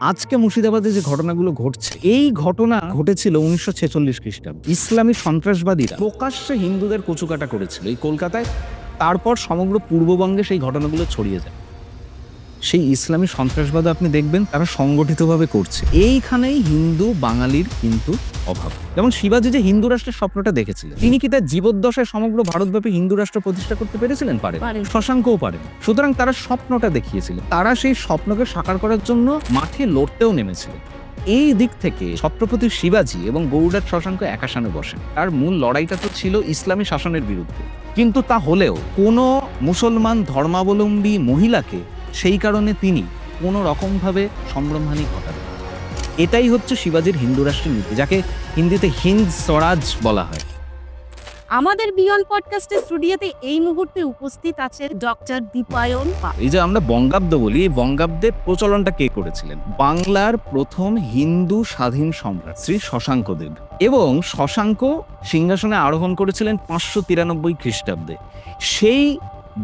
আজকে মুর্শিদাবাদে যে ঘটনাগুলো ঘটছে, এই ঘটনা ঘটেছিল 1946 খ্রিস্টাব্দে। ইসলামী সন্ত্রাসবাদীরা প্রকাশ্যে হিন্দুদের কচুকাটা করেছিল এই কলকাতায়। তারপর সমগ্র পূর্ববঙ্গে সেই ঘটনাগুলো ছড়িয়ে যায়। সেই ইসলামী সন্ত্রাসবাদ আপনি দেখবেন তারা সংগঠিতভাবে করছে। এইখানেই হিন্দু বাঙালির কিন্তু অভাব। যেমন শিবাজি যে হিন্দু রাষ্ট্রের স্বপ্নটা দেখেছিলেন, তিনি কি তার জীবদ্দশায় সমগ্র ভারতব্যাপী হিন্দু রাষ্ট্র প্রতিষ্ঠা করতে পেরেছিলেন? পারেন। শশাঙ্কও পারেন। সুতরাং তারা স্বপ্নটা দেখিয়েছিলেন, তারা সেই স্বপ্নকে সাকার করার জন্য মাঠে লড়তেও নেমেছিলেন। এই দিক থেকে ছত্রপতি শিবাজি এবং গৌড়ার শশাঙ্ক একাশানে বসেন। তার মূল লড়াইটা তো ছিল ইসলামী শাসনের বিরুদ্ধে, কিন্তু তা হলেও কোনো মুসলমান ধর্মাবলম্বী মহিলাকে সেই কারণে তিনি কোনো রকমভাবে সম্ভ্রমহানি ঘটাবেন। এটাই হচ্ছে শিবাজির হিন্দু রাষ্ট্রের নীতি, যাকে হিন্দিতে হিন্দ স্বরাজ বলা হয়। আমাদের বিয়ন্ড পডকাস্টের স্টুডিওতে এই মুহূর্তে উপস্থিত আছে ডক্টর দীপায়ন পাল। এই যে আমরা বঙ্গাব্দ বলি, এই বঙ্গাব্দের প্রচলনটা কে করেছিলেন? বাংলার প্রথম হিন্দু স্বাধীন সম্রাট শ্রী শশাঙ্কদেব। এবং শশাঙ্ক সিংহাসনে আরোহণ করেছিলেন 593 খ্রিস্টাব্দে। সেই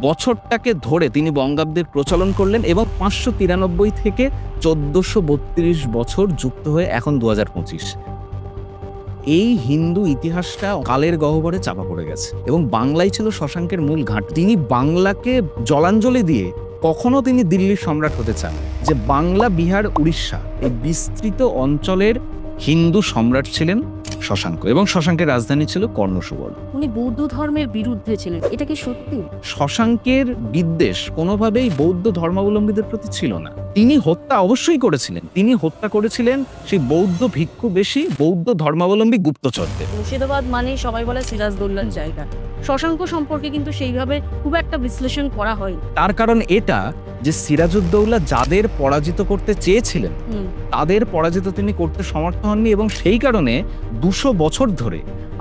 বছরটাকে ধরে তিনি বঙ্গাব্দের প্রচলন করলেন এবং 593 থেকে 1432 বছর যুক্ত হয়ে এখন 2025। এই হিন্দু ইতিহাসটা কালের গহ্বরে চাপা পড়ে গেছে এবং বাংলাই ছিল শশাঙ্কের মূল ঘাট। তিনি বাংলাকে জলাঞ্জলি দিয়ে কখনো তিনি দিল্লির সম্রাট হতে চান, যে বাংলা, বিহার, উড়িষ্যা এই বিস্তৃত অঞ্চলের হিন্দু সম্রাট ছিলেন শশাঙ্ক, এবং শশাঙ্কের রাজধানী ছিল কর্ণসুবর্ণ। উনি বৌদ্ধ ধর্মের বিরুদ্ধে ছিলেন, এটা কি সত্যি? শশাঙ্কের বিদ্বেষ কোনোভাবেই বৌদ্ধ ধর্মাবলম্বীদের প্রতি ছিল না। তিনি হত্যা অবশ্যই করেছিলেন, তিনি হত্যা করেছিলেন সেই বৌদ্ধ ভিক্ষুবেশী বৌদ্ধ ধর্মাবলম্বী গুপ্তচরদের। মুর্শিদাবাদ মানে সবাই বলে সিরাজদৌল্লার জায়গা। শশাঙ্ক সম্পর্কে কিন্তু সেইভাবে খুব একটা বিশ্লেষণ করা হয়। তার কারণ এটা যে সিরাজউদ্দৌলা যাদের পরাজিত করতে চেয়েছিলেন তাদের পরাজিত তিনি করতে সমর্থ হননি, এবং সেই কারণে 200 বছর ধরে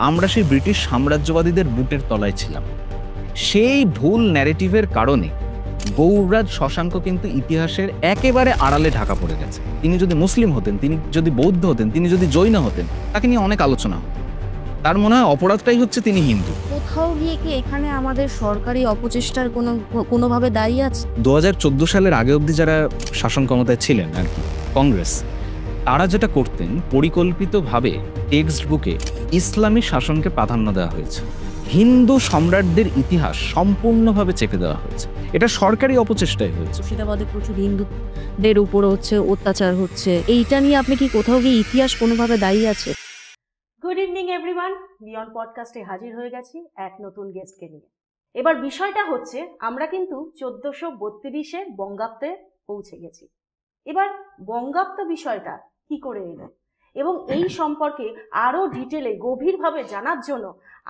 আমরা সেই ব্রিটিশ সাম্রাজ্যবাদীদের বুটের তলায় ছিলাম। সেই ভুল ন্যারেটিভের কারণে গৌড়রাজ শশাঙ্ক কিন্তু ইতিহাসের একেবারে আড়ালে ঢাকা পড়ে গেছে। তিনি যদি মুসলিম হতেন, তিনি যদি বৌদ্ধ হতেন, তিনি যদি জৈন হতেন, তাকে নিয়ে অনেক আলোচনা হতো। তার মনে হয় অপরাধটাই হচ্ছে তিনি হিন্দু। কোথাও গিয়ে কি এখানে আমাদের সরকারি অপচেষ্টার কোনোভাবে দায়ী আছে? 2014 সালের আগে অবধি যারা শাসন ক্ষমতায় ছিলেন আর কি, কংগ্রেস, তারা যেটা করতেন পরিকল্পিতভাবে টেক্সট বুকে ইসলামী শাসনকে প্রাধান্য দেওয়া হয়েছে, হিন্দু সম্রাটদের ইতিহাস সম্পূর্ণভাবে চেপে দেওয়া হয়েছে। এটা সরকারি অপচেষ্টাই হয়েছে। মুর্শিদাবাদে প্রচুর হিন্দুদের উপর হচ্ছে অত্যাচার হচ্ছে, এইটা নিয়ে আপনি কি কোথাও গিয়ে ইতিহাস কোনোভাবে দায়ী আছে? গুড ইভিনিং এভরিওয়ান, বিয়ন্ড পডকাস্টে হাজির হয়ে গেছি এক নতুন গেস্টকে নিয়ে। এবার বিষয়টা হচ্ছে আমরা কিন্তু 1432-এ বঙ্গাব্দে পৌঁছে গেছি। এবার বঙ্গাব্দ বিষয়টা কি করে এলো এবং এই সম্পর্কে আরো ডিটেলে গভীরভাবে জানার জন্য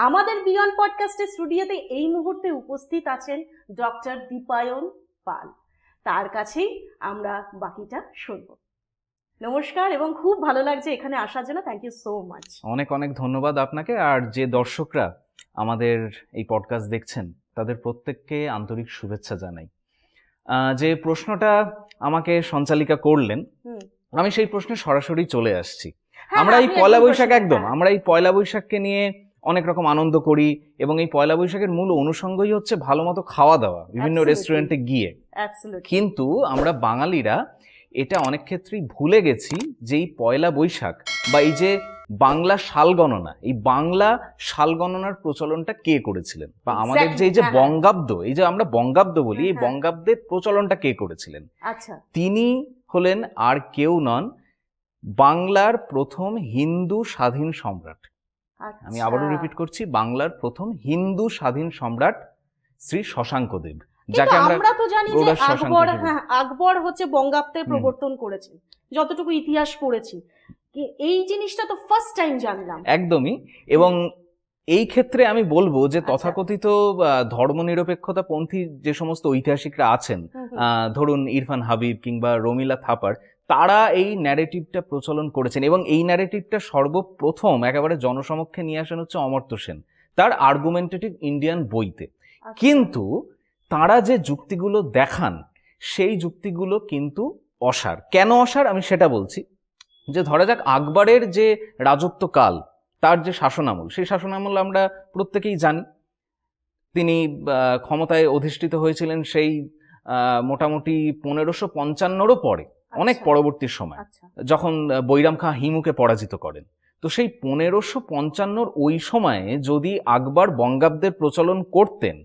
আমাদের বিয়ন্ড পডকাস্টের স্টুডিওতে এই মুহূর্তে উপস্থিত আছেন ডক্টর দীপায়ন পাল। তার কাছেই আমরা বাকিটা শুনব। নমস্কার, এবং খুব ভালো লাগছে এখানে আসার জন্য। Thank you so much. অনেক অনেক ধন্যবাদ আপনাকে, আর যে দর্শকরা আমাদের এই পডকাস্ট দেখছেন তাদের প্রত্যেককে আন্তরিক শুভেচ্ছা জানাই। যে প্রশ্নটা আমাকে সঞ্চালিকা করলেন, আমি সেই প্রশ্নে সরাসরি চলে আসছি। আমরা এই পয়লা বৈশাখ আমরা এই পয়লা বৈশাখকে নিয়ে অনেক রকম আনন্দ করি, এবং এই পয়লা বৈশাখের মূল অনুষঙ্গই হচ্ছে ভালো মতো খাওয়া দাওয়া, বিভিন্ন রেস্টুরেন্টে গিয়ে। কিন্তু আমরা বাঙালিরা এটা অনেক ক্ষেত্রেই ভুলে গেছি যে এই পয়লা বৈশাখ বা এই যে বাংলা সাল গণনা, এই বাংলা সাল গণনার প্রচলনটা কে করেছিলেন, বা আমাদের যে এই যে বঙ্গাব্দ, এই যে আমরা বঙ্গাব্দ বলি, এই বঙ্গাব্দের প্রচলনটা কে করেছিলেন? আচ্ছা, তিনি হলেন আর কেউ নন, বাংলার প্রথম হিন্দু স্বাধীন সম্রাট। আমি আবারও রিপিট করছি, বাংলার প্রথম হিন্দু স্বাধীন সম্রাট শ্রী শশাঙ্কদেব, যাকে আমরা তো জানি যে আকবর হচ্ছে বঙ্গাব্দে প্রবর্তন করেছেন, যতটুকু ইতিহাস পড়েছি। এই জিনিসটা তো ফার্স্ট টাইম জানলাম। একদমই। এবং এই ক্ষেত্রে আমি বলবো যে তথাকথিত ধর্মনিরপেক্ষতা পন্থী যে সমস্ত ঐতিহাসিকরা আছেন, ধরুন ইরফান হাবিব কিংবা রমিলা থাপার, তারা এই ন্যারেটিভটা প্রচলন করেছেন, এবং এই ন্যারেটিভটা সর্বপ্রথম একেবারে জনসমক্ষে নিয়ে আসেন হচ্ছে অমর্ত্য সেন তার আর্গুমেন্টেটিভ ইন্ডিয়ান বইতে। কিন্তু তারা যে যুক্তিগুলো দেখান সেই যুক্তিগুলো কিন্তু অসার। কেন অসার আমি সেটা বলছি। যে ধরা যাক আকবরের যে রাজত্বকাল, তার যে শাসনামল, সেই শাসনামল আমরা প্রত্যেকেই জানি। তিনি ক্ষমতায় অধিষ্ঠিত হয়েছিলেন সেই মোটামুটি 1555 পরে। অনেক আচ্ছা। পরবর্তী সময়, আচ্ছা যখন বৈরাম খাঁ হিমুকে পরাজিত করেন। তো সেই 1555 ওই সময়ে যদি আকবর বঙ্গাব্দের প্রচলন করতেন,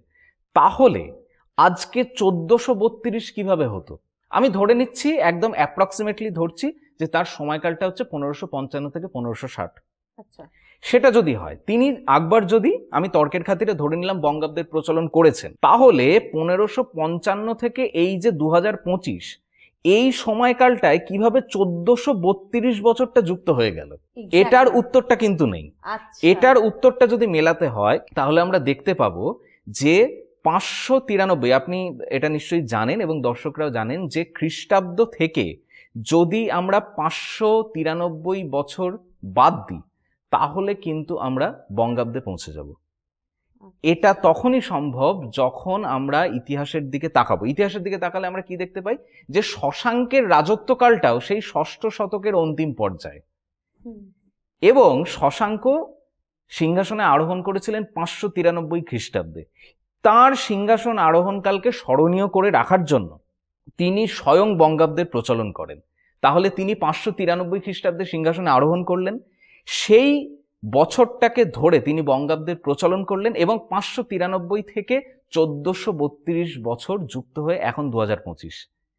তাহলে আজকে 1432 কিভাবে হতো? আমি ধরে নিচ্ছি, একদম অ্যাপ্রক্সিমেটলি ধরছি, যে তার সময়কালটা হচ্ছে 1555 থেকে 1560। আচ্ছা সেটা যদি হয়, তিনি আকবর যদি, আমি তর্কের খাতিরে ধরে নিলাম, বঙ্গাব্দের প্রচলন করেছেন, তাহলে 1555 থেকে এই যে 2025, এই সময়কালটায় কিভাবে 1432 বছরটা যুক্ত হয়ে গেল, এটার exactly. উত্তরটা কিন্তু নেই। আচ্ছা এটার উত্তরটা যদি মেলাতে হয়, তাহলে আমরা দেখতে পাবো যে 593, আপনি এটা নিশ্চয়ই জানেন এবং দর্শকরাও জানেন, যে খ্রিস্টাব্দ থেকে যদি আমরা 593 বছর বাদ দিই, তাহলে কিন্তু আমরা বঙ্গাব্দে পৌঁছে যাব। এটা তখনই সম্ভব যখন আমরা ইতিহাসের দিকে তাকাবো। ইতিহাসের দিকে তাকালে আমরা কি দেখতে পাই, যে শশাঙ্কের রাজত্বকালটাও সেই 6ষ্ঠ শতকের অন্তিম পর্যায়ে, হুম, এবং শশাঙ্ক সিংহাসনে আরোহণ করেছিলেন 593 খ্রিস্টাব্দে। তার সিংহাসন আরোহণকালকে স্মরণীয় করে রাখার জন্য তিনি স্বয়ং বঙ্গাব্দের প্রচলন করেন। তাহলে তিনি 593 খ্রিস্টাব্দে সিংহাসনে আরোহণ করলেন, সেই বছরটাকে ধরে তিনি বঙ্গাব্দের প্রচলন করলেন, এবং 593 থেকে 1432 বছর যুক্ত হয়ে এখন 2025।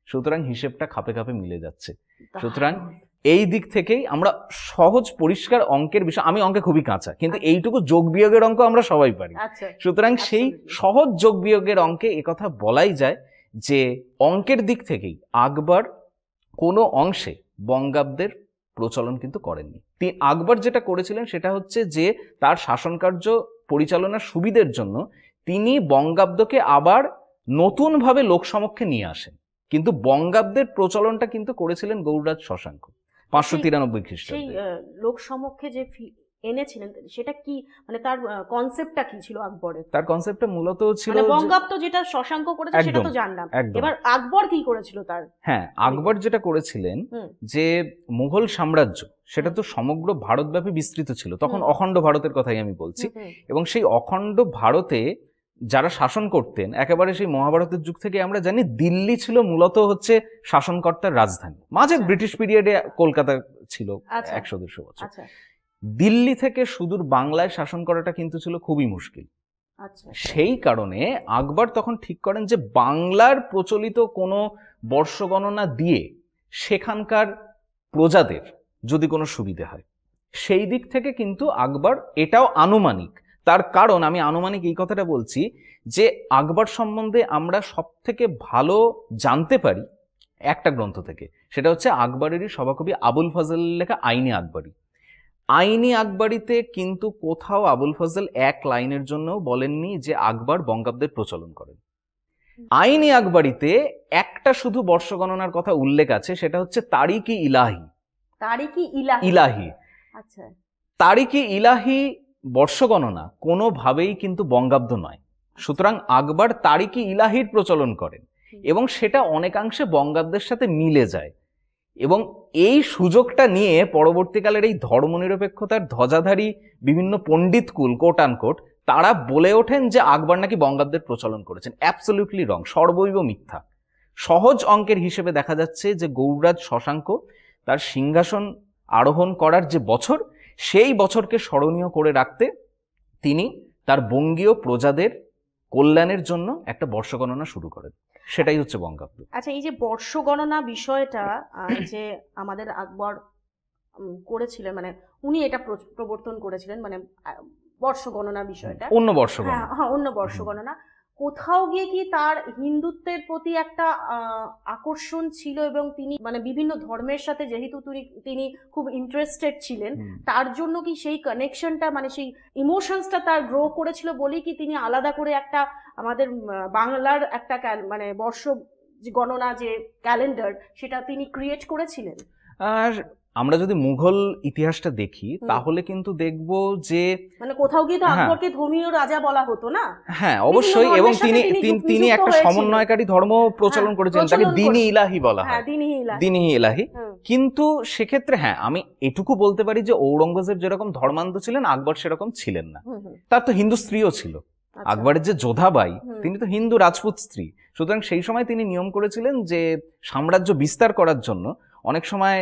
সুতরাং হিসেবটা খাপে খাপে মিলে যাচ্ছে। সুতরাং এই দিক থেকেই আমরা সহজ পরিষ্কার অঙ্কের বিষয়, আমি অঙ্কে খুবই কাঁচা, কিন্তু এইটুকু যোগ বিয়োগের অঙ্ক আমরা সবাই পারি। আচ্ছা সুতরাং সেই Absolutely. সহজ যোগ বিয়োগের অঙ্কে একথা বলাই যায় যে অঙ্কের দিক থেকেই আকবর কোনো অংশে বঙ্গাব্দের প্রচলন কিন্তু করেননি। আকবর যেটা করেছিলেন সেটা হচ্ছে যে তার শাসনকার্য পরিচালনার সুবিধের জন্য তিনি বঙ্গাব্দকে আবার নতুনভাবে লোকসমক্ষে নিয়ে আসেন, কিন্তু বঙ্গাব্দের প্রচলনটা কিন্তু করেছিলেন গৌড়রাজ শশাঙ্ক 593 সেই খ্রিস্টাব্দে। লোক সমক্ষে যে এনেছিলেন, সেটা কি, মানে তার কনসেপ্টটা কি ছিল আকবরের? তার কনসেপ্টটা মূলত ছিল মানে যে- বঙ্গাব্দ যেটা শশাঙ্ক করেছে সেটা একদম, তো জানলাম, একদম। এবার আকবর কি করেছিল তার? হ্যাঁ, আকবর যেটা করেছিলেন, হুম, যে মুঘল সাম্রাজ্য সেটা তো সমগ্র ভারতব্যাপী বিস্তৃত ছিল, তখন হুম। অখণ্ড ভারতের কথাই আমি বলছি। হুম, হুম, এবং সেই অখণ্ড ভারতে যারা শাসন করতেন, একেবারে সেই মহাভারতের যুগ থেকে আমরা জানি, দিল্লি ছিল মূলত হচ্ছে শাসনকর্তার রাজধানী। মাঝে আচ্ছা। ব্রিটিশ পিরিয়ডে কলকাতা ছিল আচ্ছা। 100-150 বছর। আচ্ছা দিল্লি থেকে সুদূর বাংলায় শাসন করাটা কিন্তু ছিল খুবই মুশকিল। আচ্ছা সেই কারণে আকবর তখন ঠিক করেন যে বাংলার প্রচলিত কোনো বর্ষগণনা দিয়ে সেখানকার প্রজাদের যদি কোনো সুবিধে হয়, সেই দিক থেকে কিন্তু আকবর, এটাও আনুমানিক, তার কারণ আমি আনুমানিক এই কথাটা বলছি যে আকবর সম্বন্ধে আমরা সব থেকে ভালো জানতে পারি একটা গ্রন্থ থেকে, সেটা হচ্ছে আকবরেরই সভাকবি আবুল ফজলের লেখা আইনি আকবরী। আইনি আকবরীতে কিন্তু কোথাও আবুল ফজল এক লাইনের জন্য বলেননি যে আকবর বঙ্গাব্দের প্রচলন করেন। আইনি আকবরীতে একটা শুধু বর্ষগণনার কথা উল্লেখ আছে, সেটা হচ্ছে তারিকি ইলাহি। তারিকি ইলাহি। ইলাহি, আচ্ছা তারিকি ইলাহি বর্ষগণনা কোনোভাবেই কিন্তু বঙ্গাব্দ নয়। সুতরাং আকবর তারিকি ইলাহির প্রচলন করেন, এবং সেটা অনেকাংশে বঙ্গাব্দের সাথে মিলে যায়। এবং এই সুযোগটা নিয়ে পরবর্তীকালের এই ধর্মনিরপেক্ষতার ধ্বজাধারী বিভিন্ন পণ্ডিতকুল, কোট আনকোট, তারা বলে ওঠেন যে আকবর নাকি বঙ্গাব্দের প্রচলন করেছেন। অ্যাবসলিউটলি রং, সর্বৈব মিথ্যা। সহজ অঙ্কের হিসেবে দেখা যাচ্ছে যে গৌড়রাজ শশাঙ্ক তার সিংহাসন আরোহণ করার যে বছর, সেই বছরকে স্মরণীয় করে রাখতে তিনি তার বঙ্গীয় প্রজাদের কল্যাণের জন্য একটা বর্ষগণনা শুরু করেন, সেটাই হচ্ছে বঙ্গাব্দ। আচ্ছা, এই যে বর্ষ গণনা বিষয়টা যে আমাদের আকবর করেছিলেন, মানে উনি এটা প্রবর্তন করেছিলেন, মানে বর্ষ গণনা বিষয়টা, অন্য বর্ষগণনা, হ্যাঁ অন্য বর্ষ গণনা, কোথাও গিয়ে কি তার হিন্দুত্বের প্রতি একটা আকর্ষণ ছিল, এবং তিনি মানে বিভিন্ন ধর্মের সাথে যেহেতু তিনি খুব ইন্টারেস্টেড ছিলেন, তার জন্য কি সেই কানেকশনটা, মানে সেই ইমোশনসটা তার গ্রো করেছিল বলেই কি তিনি আলাদা করে একটা আমাদের বাংলার একটা মানে বর্ষ গণনা যে ক্যালেন্ডার, সেটা তিনি ক্রিয়েট করেছিলেন? আর আমরা যদি মুঘল ইতিহাসটা দেখি, তাহলে কিন্তু দেখব যে মানে কোথাও গিয়ে তো আকবরকে ধর্মীয় রাজা বলা হতো না? হ্যাঁ, অবশ্যই। এবং তিনি একটা সমন্বয়কারী ধর্ম প্রচলন করেছেন, তাকে দ্বীনি ইলাহি বলা হয়, দ্বীনি ইলাহি। কিন্তু সেক্ষেত্রে হ্যাঁ, আমি এটুকু বলতে পারি যে ঔরঙ্গজেব যেরকম ধর্মান্ধ ছিলেন, আকবর সেরকম ছিলেন না। তার তো হিন্দু স্ত্রীও ছিল, আচ্ছা। আকবরের যে যোধাবাই হুম। তিনি তো হিন্দু রাজপুত স্ত্রী, সুতরাং সেই সময় তিনি নিয়ম করেছিলেন যে সাম্রাজ্য বিস্তার করার জন্য অনেক সময়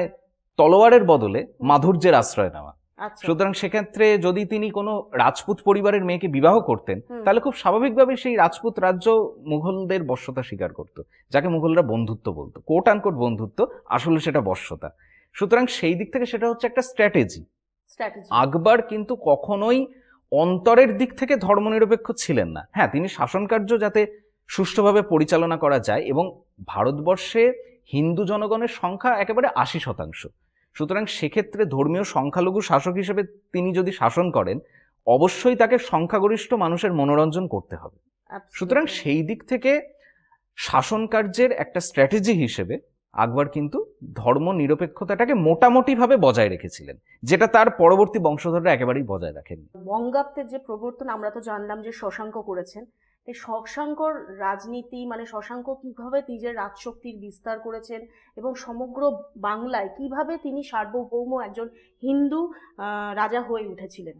তলোয়ারের বদলে মাধুর্যের আশ্রয় নেওয়া। আচ্ছা। সুতরাং সেক্ষেত্রে যদি তিনি কোনো রাজপুত পরিবারের মেয়েকে বিবাহ করতেন হুম। তাহলে খুব স্বাভাবিকভাবে সেই রাজপুত রাজ্য মুঘলদের বশ্যতা স্বীকার করত, যাকে মুঘলরা বন্ধুত্ব বলতো, কোট আনকোট বন্ধুত্ব, আসলে সেটা বশ্যতা। সুতরাং সেই দিক থেকে সেটা হচ্ছে একটা স্ট্র্যাটেজি। স্ট্র্যাটেজি। আকবর কিন্তু কখনোই অন্তরের দিক থেকে ধর্মনিরপেক্ষ ছিলেন না। হ্যাঁ, তিনি শাসনকার্য যাতে সুষ্ঠুভাবে পরিচালনা করা যায়, এবং ভারতবর্ষে হিন্দু জনগণের সংখ্যা একেবারে 80%। সুতরাং সেক্ষেত্রে ধর্মীয় সংখ্যালঘু শাসক হিসেবে তিনি যদি শাসন করেন, অবশ্যই তাকে সংখ্যাগরিষ্ঠ মানুষের মনোরঞ্জন করতে হবে। সুতরাং সেই দিক থেকে শাসন কার্যের একটা স্ট্র্যাটেজি হিসেবে আকবর কিন্তু ধর্ম নিরপেক্ষতাটাকে মোটামুটিভাবে বজায় রেখেছিলেন, যেটা তার পরবর্তী বংশধররা একেবারেই বজায় রাখেন। বঙ্গাব্দের যে প্রবর্তন আমরা তো জানলাম যে শশাঙ্ক করেছেন, এই শশাঙ্কর রাজনীতি মানে শশাঙ্ক কিভাবে নিজের রাজশক্তির বিস্তার করেছেন এবং সমগ্র বাংলায় কিভাবে তিনি সার্বভৌম একজন হিন্দু রাজা হয়ে উঠেছিলেন,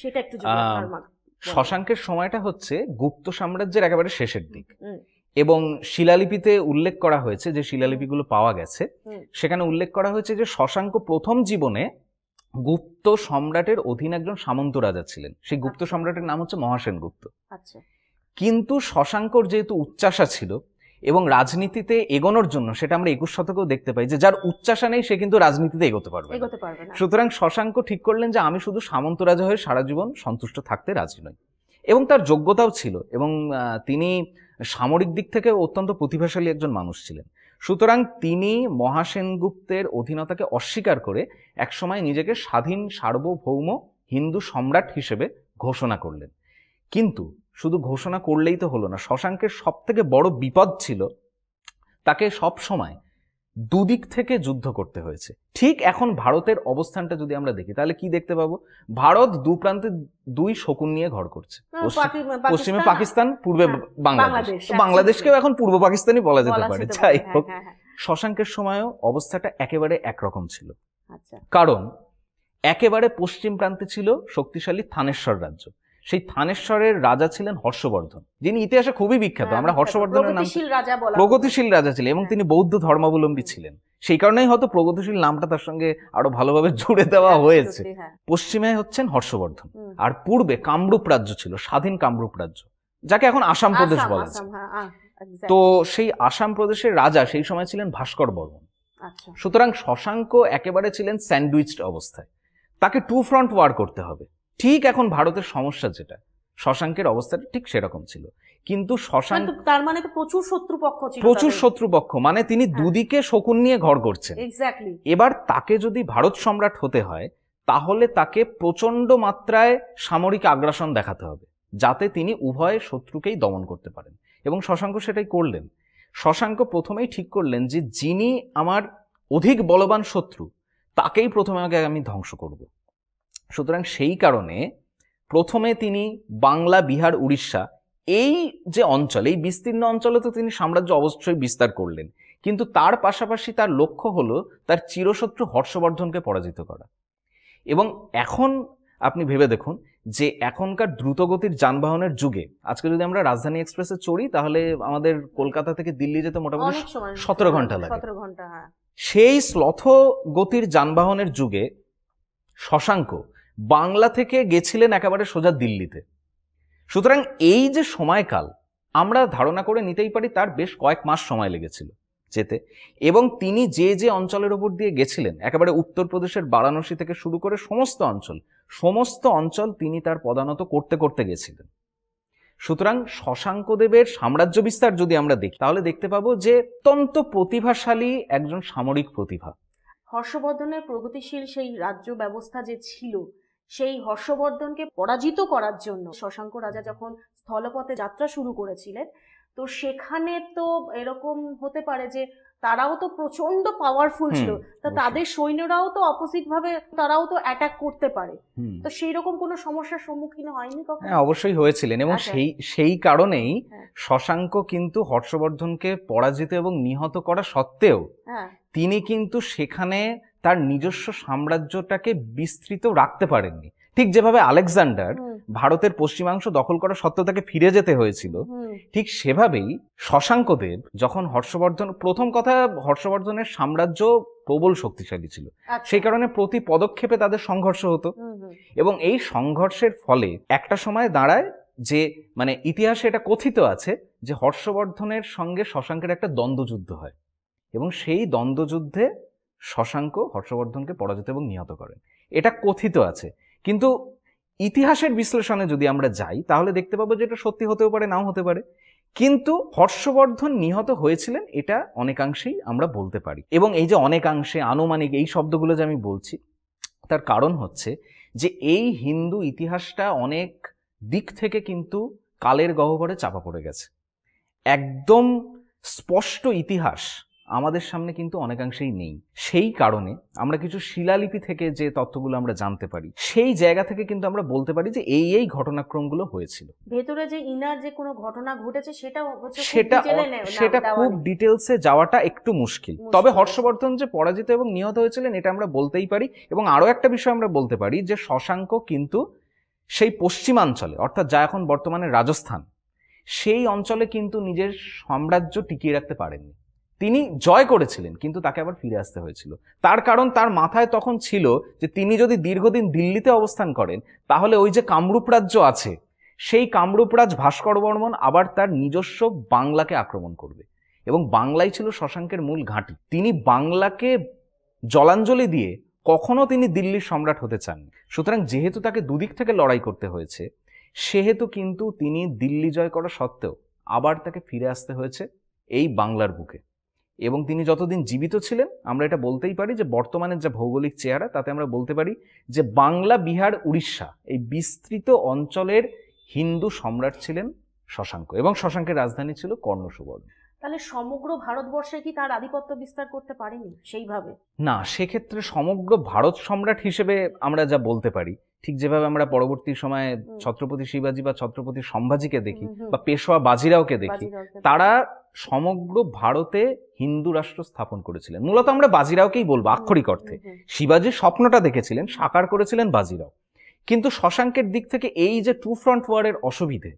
সেটা একটু যদি আপনার বলেন। শশাঙ্কের সময়টা হচ্ছে গুপ্ত সাম্রাজ্যের একেবারে শেষের দিক, হুম। এবং শিলালিপিতে উল্লেখ করা হয়েছে, যে শিলালিপিগুলো পাওয়া গেছে সেখানে উল্লেখ করা হয়েছে যে শশাঙ্ক প্রথম জীবনে গুপ্ত সম্রাটের অধীন একজন সামন্ত রাজা ছিলেন। সেই গুপ্ত সম্রাটের নাম হচ্ছে মহাসেন গুপ্ত। আচ্ছা। কিন্তু শশাঙ্কর যেহেতু উচ্চাশা ছিল এবং রাজনীতিতে এগোনোর জন্য, সেটা আমরা 21 শতকেও দেখতে পাই যে যার উচ্চাশা নেই সে কিন্তু রাজনীতিতে এগোতে পারবে না। সুতরাং শশাঙ্ক ঠিক করলেন যে আমি শুধু সামন্ত রাজা হয়ে সারা জীবন সন্তুষ্ট থাকতে রাজি নই, এবং তার যোগ্যতাও ছিল, এবং তিনি সামরিক দিক থেকে অত্যন্ত প্রতিভাশালী একজন মানুষ ছিলেন। সুতরাং তিনি মহাসেনগুপ্তের অধীনতাকে অস্বীকার করে একসময় নিজেকে স্বাধীন সার্বভৌম হিন্দু সম্রাট হিসেবে ঘোষণা করলেন। কিন্তু শুধু ঘোষণা করলেই তো হলো না, শশাঙ্কের সব থেকে বড় বিপদ ছিল তাকে সব সময় দুদিক থেকে যুদ্ধ করতে হয়েছে। ঠিক এখন ভারতের অবস্থানটা যদি আমরা দেখি তাহলে কি দেখতে পাবো? ভারত দু প্রান্তে দুই শকুন নিয়ে ঘর করছে, পশ্চিমে পাকিস্তান, পূর্বে বাংলাদেশ। বাংলাদেশকেও এখন পূর্ব পাকিস্তানই বলা যেতে পারে। যাই হোক, শশাঙ্কের সময়ও অবস্থাটা একেবারে একরকম ছিল। কারণ একেবারে পশ্চিম প্রান্তে ছিল শক্তিশালী থানেশ্বর রাজ্য। সেই থানেশ্বরের রাজা ছিলেন হর্ষবর্ধন, যিনি ইতিহাসে খুবই বিখ্যাত। আমরা হর্ষবর্ধনের নাম প্রগতিশীল রাজা ছিলেন, এবং তিনি বৌদ্ধ ধর্মাবলম্বী ছিলেন। সেই কারণেই হয়তো প্রগতিশীল নামটা তার সঙ্গে আরো ভালোভাবে জুড়ে দেওয়া হয়েছে। পশ্চিমে হচ্ছেন হর্ষবর্ধন, আর পূর্বে কামরূপ রাজ্য ছিল, স্বাধীন কামরূপ রাজ্য, যাকে এখন আসাম প্রদেশ বলা যায়। তো সেই আসাম প্রদেশের রাজা সেই সময় ছিলেন ভাস্কর বর্মন। সুতরাং শশাঙ্ক একেবারে ছিলেন স্যান্ডউইচড অবস্থায়, তাকে টু ফ্রন্ট ওয়ার করতে হবে। ঠিক এখন ভারতের সমস্যা যেটা, শশাঙ্কের অবস্থাটা ঠিক সেরকম ছিল। কিন্তু শশাঙ্ক তার মানে তো প্রচুর শত্রুপক্ষ ছিল, প্রচুর শত্রুপক্ষ, মানে তিনি দুদিকে শকুন নিয়ে ঘর করছেন। এবার তাকে যদি ভারত সম্রাট হতে হয় তাহলে তাকে প্রচন্ড মাত্রায় সামরিক আগ্রাসন দেখাতে হবে, যাতে তিনি উভয় শত্রুকেই দমন করতে পারেন, এবং শশাঙ্ক সেটাই করলেন। শশাঙ্ক প্রথমেই ঠিক করলেন যে যিনি আমার অধিক বলবান শত্রু তাকেই প্রথমে আগে আমি ধ্বংস করব। সুতরাং সেই কারণে প্রথমে তিনি বাংলা, বিহার, উড়িষ্যা এই যে অঞ্চল, এই বিস্তীর্ণ অঞ্চলে তো তিনি সাম্রাজ্য অবশ্যই বিস্তার করলেন, কিন্তু তার পাশাপাশি তার লক্ষ্য হলো তার চিরশত্রু হর্ষবর্ধনকে পরাজিত করা। এবং এখন আপনি ভেবে দেখুন যে এখনকার দ্রুতগতির যানবাহনের যুগে আজকে যদি আমরা রাজধানী এক্সপ্রেসে চড়ি তাহলে আমাদের কলকাতা থেকে দিল্লি যেতে মোটামুটি 17 ঘন্টা লাগে। সেই শ্লথ গতির যানবাহনের যুগে শশাঙ্ক বাংলা থেকে গেছিলেন একেবারে সোজা দিল্লিতে। সুতরাং এই যে সময়কাল আমরা ধারণা করে নিতেই পারি তার বেশ কয়েক মাস সময় লেগেছিল যেতে, এবং তিনি যে যে অঞ্চলের উপর দিয়ে গেছিলেন, একেবারে উত্তরপ্রদেশের বারাণসী থেকে শুরু করে সমস্ত অঞ্চল তিনি তার পদানত করতে করতে গেছিলেন। সুতরাং শশাঙ্কদেবের সাম্রাজ্য বিস্তার যদি আমরা দেখি তাহলে দেখতে পাবো যে অত্যন্ত প্রতিভাশালী একজন সামরিক প্রতিভা। হর্ষবর্ধনের প্রগতিশীল সেই রাজ্য ব্যবস্থা যে ছিল, সেই হর্ষবর্ধনকে পরাজিত করার জন্য শশাঙ্ক রাজা যখন স্থলপথে যাত্রা শুরু করেছিলেন, তো সেখানে তো এরকম হতে পারে যে তারাও তো প্রচন্ড পাওয়ারফুল ছিল, তা তাদের সৈন্যরাও তো অপোজিট ভাবে তারাও তো অ্যাটাক করতে পারে, তো সেই রকম কোনো সমস্যার সম্মুখীন হয়নি কখনো? হ্যাঁ, অবশ্যই হয়েছিলেন, এবং সেই কারণেই শশাঙ্ক কিন্তু হর্ষবর্ধনকে পরাজিত এবং নিহত করা সত্ত্বেও তিনি কিন্তু সেখানে তার নিজস্ব সাম্রাজ্যটাকে বিস্তৃত রাখতে পারেননি। ঠিক যেভাবে আলেকজান্ডার ভারতের পশ্চিমাংশ দখল করা সত্ত্বেও তাকে ফিরে যেতে হয়েছিল, ঠিক সেভাবেই শশাঙ্কদেব যখন প্রথম কথা হর্ষবর্ধনের সাম্রাজ্য প্রবল শক্তিশালী ছিল, সেই কারণে প্রতি পদক্ষেপে তাদের সংঘর্ষ হতো এবং এই সংঘর্ষের ফলে একটা সময় দাঁড়ায় যে মানে ইতিহাসে এটা কথিত আছে যে হর্ষবর্ধনের সঙ্গে শশাঙ্কের একটা দ্বন্দ্বযুদ্ধ হয় এবং সেই দ্বন্দ্বযুদ্ধে শশাঙ্ক হর্ষবর্ধনকে পরাজিত এবং নিহত করেন। এটা কথিত আছে, কিন্তু ইতিহাসের বিশ্লেষণে যদি আমরা যাই তাহলে দেখতে পাবো যে এটা সত্যি হতেও পারে, নাও হতে পারে, কিন্তু হর্ষবর্ধন নিহত হয়েছিলেন এটা অনেকাংশেই আমরা বলতে পারি। এবং এই যে অনেকাংশে, আনুমানিক, এই শব্দগুলো যে আমি বলছি তার কারণ হচ্ছে যে এই হিন্দু ইতিহাসটা অনেক দিক থেকে কিন্তু কালের গহ্বরে চাপা পড়ে গেছে। একদম স্পষ্ট ইতিহাস আমাদের সামনে কিন্তু অনেকাংশেই নেই। সেই কারণে আমরা কিছু শিলালিপি থেকে যে তথ্যগুলো আমরা জানতে পারি সেই জায়গা থেকে কিন্তু আমরা বলতে পারি যে এই ঘটনাক্রমগুলো হয়েছিল। ভেতরে যে ইনার যে কোনো ঘটনা ঘটেছে সেটা খুব ডিটেলসে যাওয়াটা একটু মুশকিল। তবে হর্ষবর্ধন যে পরাজিত এবং নিহত হয়েছিলেন এটা আমরা বলতেই পারি। এবং আরো একটা বিষয় আমরা বলতে পারি যে শশাঙ্ক কিন্তু সেই পশ্চিমাঞ্চলে, অর্থাৎ যা এখন বর্তমানে রাজস্থান, সেই অঞ্চলে কিন্তু নিজের সাম্রাজ্য টিকিয়ে রাখতে পারেননি। তিনি জয় করেছিলেন কিন্তু তাকে আবার ফিরে আসতে হয়েছিল। তার কারণ তার মাথায় তখন ছিল যে তিনি যদি দীর্ঘদিন দিল্লিতে অবস্থান করেন তাহলে ওই যে কামরূপ রাজ্য আছে, সেই কামরূপ রাজ ভাস্কর বর্মন আবার তার নিজস্ব বাংলাকে আক্রমণ করবে এবং বাংলাই ছিল শশাঙ্কের মূল ঘাঁটি। তিনি বাংলাকে জলাঞ্জলি দিয়ে কখনো তিনি দিল্লির সম্রাট হতে চাননি। সুতরাং যেহেতু তাকে দুদিক থেকে লড়াই করতে হয়েছে, সেহেতু কিন্তু তিনি দিল্লি জয় করা সত্ত্বেও আবার তাকে ফিরে আসতে হয়েছে এই বাংলার বুকে। এবং তিনি যতদিন জীবিত ছিলেন আমরা এটা বলতেই পারি যে বর্তমানের যে ভৌগোলিক চেহারা তাতে আমরা বলতে পারি যে বাংলা, বিহার, উড়িষ্যা এই বিস্তৃত অঞ্চলের হিন্দু সম্রাট ছিলেন শশাঙ্ক এবং শশাঙ্কের রাজধানী ছিল কর্ণসুবর্ণ। তাহলে সমগ্র ভারতবর্ষে কি তার আধিপত্য বিস্তার করতে পারেনি সেইভাবে? না, সেক্ষেত্রে সমগ্র ভারত সম্রাট হিসেবে আমরা যা বলতে পারি, ঠিক যেভাবে আমরা পরবর্তী সময়ে ছত্রপতি শিবাজী বা ছত্রপতি সম্ভাজিকে দেখি বা পেশোয়া বাজিরাওকে দেখি, তারা সমগ্র ভারতে হিন্দু রাষ্ট্র স্থাপন করেছিলেন। মূলত আমরা বাজিরাওকেই বলবো আক্ষরিক অর্থে। শিবাজীর স্বপ্নটা দেখেছিলেন, সাকার করেছিলেন বাজিরাও। কিন্তু শশাঙ্কের দিক থেকে এই যে টু ফ্রন্ট ওয়ারের অসুবিধে,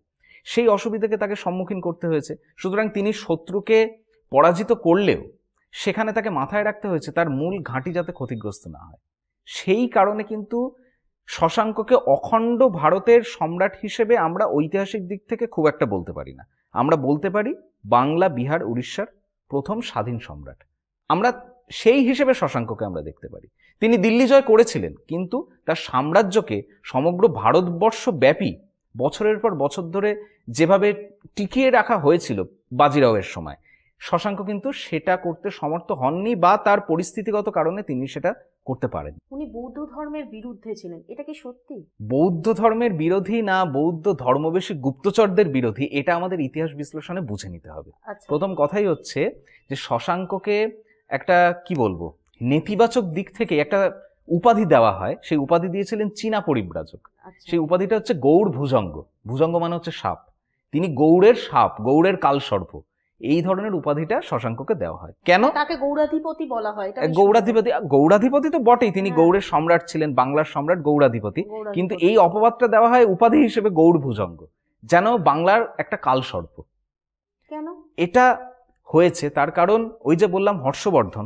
সেই অসুবিধাকে তাকে সম্মুখীন করতে হয়েছে। সুতরাং তিনি শত্রুকে পরাজিত করলেও সেখানে তাকে মাথায় রাখতে হয়েছে তার মূল ঘাঁটি যাতে ক্ষতিগ্রস্ত না হয়। সেই কারণে কিন্তু শশাঙ্ককে অখণ্ড ভারতের সম্রাট হিসেবে আমরা ঐতিহাসিক দিক থেকে খুব একটা বলতে পারি না। আমরা বলতে পারি বাংলা, বিহার, উড়িষ্যার প্রথম স্বাধীন সম্রাট। আমরা সেই হিসেবে শশাঙ্ককে আমরা দেখতে পারি। তিনি দিল্লি জয় করেছিলেন কিন্তু তার সাম্রাজ্যকে সমগ্র ভারতবর্ষ ব্যাপী বছরের পর বছর ধরে যেভাবে টিকিয়ে রাখা হয়েছিল বাজিরাওয়ের সময়, শশাঙ্ক কিন্তু সেটা করতে সমর্থ হননি বা তার পরিস্থিতিগত কারণে তিনি সেটা করতে পারেন। উনি বৌদ্ধ ধর্মের বিরুদ্ধে ছিলেন, এটা কি সত্যি? বৌদ্ধ ধর্মের বিরোধী না বৌদ্ধ ধর্মবেশী গুপ্তচরদের বিরোধী, এটা আমাদের ইতিহাস বিশ্লেষণে বুঝে নিতে হবে। প্রথম কথাই হচ্ছে যে শশাঙ্ককে একটা কি বলবো নেতিবাচক দিক থেকে একটা উপাধি দেওয়া হয়। সেই উপাধি দিয়েছিলেন চীনা পরিব্রাজক। সেই উপাধিটা হচ্ছে গৌড় ভুজঙ্গ। ভুজঙ্গ মানে হচ্ছে সাপ। তিনি গৌড়ের সাপ, গৌড়ের কালসর্প, এই ধরনের উপাধিটা শশাঙ্ককে দেওয়া হয়। কেন তাকে গৌড়াধিপতি বলা হয়? গৌড়াধিপতি তো বটেই, তিনি গৌড়ের সম্রাট ছিলেন, বাংলার সম্রাট গৌড়াধিপতি। কিন্তু এই অপবাদটা দেওয়া হয় উপাধি হিসেবে গৌড় ভুজঙ্গ, যেন বাংলার একটা কালসর্প। কেন এটা হয়েছে? তার কারণ ওই যে বললাম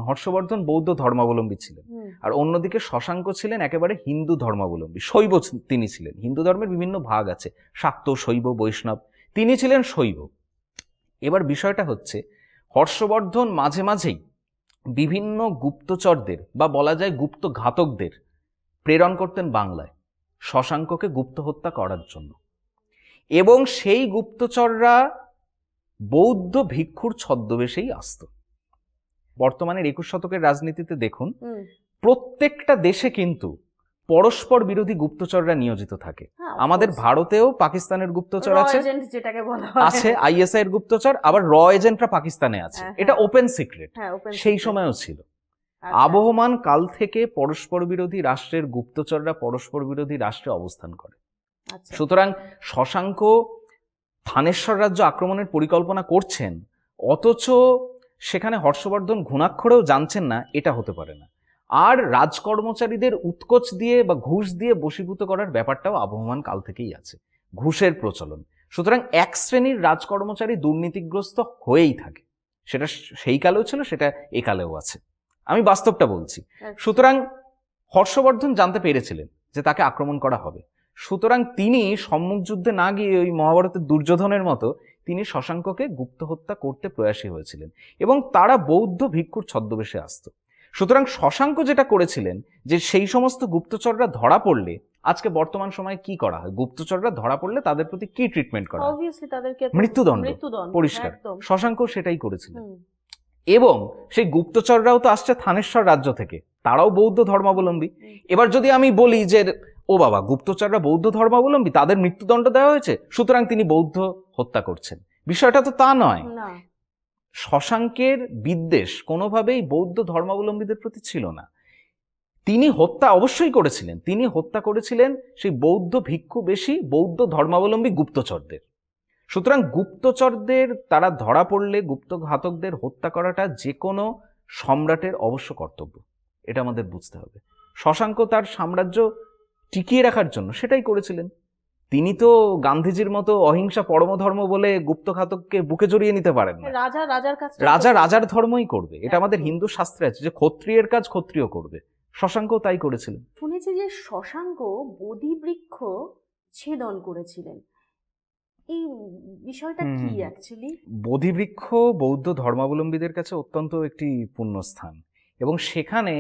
হর্ষবর্ধন বৌদ্ধ ধর্মাবলম্বী ছিলেন, আর অন্যদিকে শশাঙ্ক ছিলেন একেবারে হিন্দু ধর্মাবলম্বী, শৈব তিনি ছিলেন। হিন্দু ধর্মের বিভিন্ন ভাগ আছে, শাক্ত, শৈব, বৈষ্ণব, তিনি ছিলেন শৈব। এবার বিষয়টা হচ্ছে হর্ষবর্ধন মাঝে মাঝেই বিভিন্ন গুপ্তচরদের বা বলা যায় গুপ্ত ঘাতকদের প্রেরণ করতেন বাংলায় শশাঙ্ককে গুপ্ত হত্যা করার জন্য, এবং সেই গুপ্তচররা বৌদ্ধ ভিক্ষুর ছদ্মবেশেই আসত। বর্তমানের 21 শতকের রাজনীতিতে দেখুন প্রত্যেকটা দেশে কিন্তু পরস্পর বিরোধী গুপ্তচররা নিয়োজিত থাকে। আমাদের ভারতেও পাকিস্তানের গুপ্তচর আছে, আইএসআই এর গুপ্তচর, আবার র এজেন্টরা পাকিস্তানে আছে। এটা ওপেন সিক্রেট, সেই সময়ও ছিল। আবহমান কাল থেকে পরস্পর বিরোধী রাষ্ট্রের গুপ্তচররা পরস্পর বিরোধী রাষ্ট্রে অবস্থান করে। সুতরাং শশাঙ্ক থানেশ্বর রাজ্য আক্রমণের পরিকল্পনা করছেন, অথচ সেখানে হর্ষবর্ধন ঘুণাক্ষরেও জানছেন না, এটা হতে পারে না। আর রাজকর্মচারীদের উৎকোচ দিয়ে বা ঘুষ দিয়ে বশীভূত করার ব্যাপারটাও আবহমান কাল থেকেই আছে, ঘুষের প্রচলন। সুতরাং এক শ্রেণীর রাজকর্মচারী দুর্নীতিগ্রস্ত হয়েই থাকে, সেটা সেই কালেও ছিল, সেটা এ কালেও আছে, আমি বাস্তবটা বলছি। সুতরাং হর্ষবর্ধন জানতে পেরেছিলেন যে তাকে আক্রমণ করা হবে, সুতরাং তিনি সম্মুখ যুদ্ধে না গিয়ে ওই মহাভারতের দুর্যোধনের মতো তিনি শশাঙ্ককে গুপ্ত হত্যা করতে প্রয়াসী হয়েছিলেন, এবং তারা বৌদ্ধ ভিক্ষুর ছদ্মবেশে আসত। সুতরাং শশাঙ্ক যেটা করেছিলেন যে সেই সমস্ত গুপ্তচররা ধরা পড়লে, আজকে বর্তমান সময়ে কি করা হয়, গুপ্তচররা ধরা পড়লে তাদের প্রতি কি ট্রিটমেন্ট করা হয়? অবভিয়াসলি তাদেরকে মৃত্যুদণ্ড, পরিষ্কার। একদম। শশাঙ্ক সেটাই করেছিলেন। এবং সেই গুপ্তচররাও তো আসছে থানেশ্বর রাজ্য থেকে, তারাও বৌদ্ধ ধর্মাবলম্বী। এবার যদি আমি বলি যে ও বাবা, গুপ্তচররা বৌদ্ধ ধর্মাবলম্বী, তাদের মৃত্যুদণ্ড দেওয়া হয়েছে, সুতরাং তিনি বৌদ্ধ হত্যা করছেন, বিষয়টা তো তা নয়। শশাঙ্কের বিদ্বেষ কোনোভাবেই বৌদ্ধ ধর্মাবলম্বীদের প্রতি ছিল না। তিনি হত্যা অবশ্যই করেছিলেন, তিনি হত্যা করেছিলেন সেই বৌদ্ধ ভিক্ষুবেশী বৌদ্ধ ধর্মাবলম্বী গুপ্তচরদের। সুতরাং গুপ্তচরদের তারা ধরা পড়লে গুপ্তঘাতকদের হত্যা করাটা যে কোনো সম্রাটের অবশ্য কর্তব্য, এটা আমাদের বুঝতে হবে। শশাঙ্ক তার সাম্রাজ্য টিকিয়ে রাখার জন্য সেটাই করেছিলেন। তিনি তো গান্ধীজির মতো অহিংসা পরমধর্ম বলে গুপ্তঘাতককে বুকে জড়িয়ে নিতে পারেন না। রাজা রাজার ধর্মই করবে, এটা আমাদের হিন্দু শাস্ত্রে আছে যে ক্ষত্রিয়ের কাজ ক্ষত্রিয় করবে। শশাঙ্ক তাই করেছিলেন। শুনেছি যে শশাঙ্ক বোধিবৃক্ষ ছেদন করেছিলেন, এই বিষয়টা কি অ্যাকচুয়ালি? বোধিবৃক্ষ বৌদ্ধ ধর্মাবলম্বীদের কাছে অত্যন্ত একটি পুণ্যস্থান, এবং সেখানে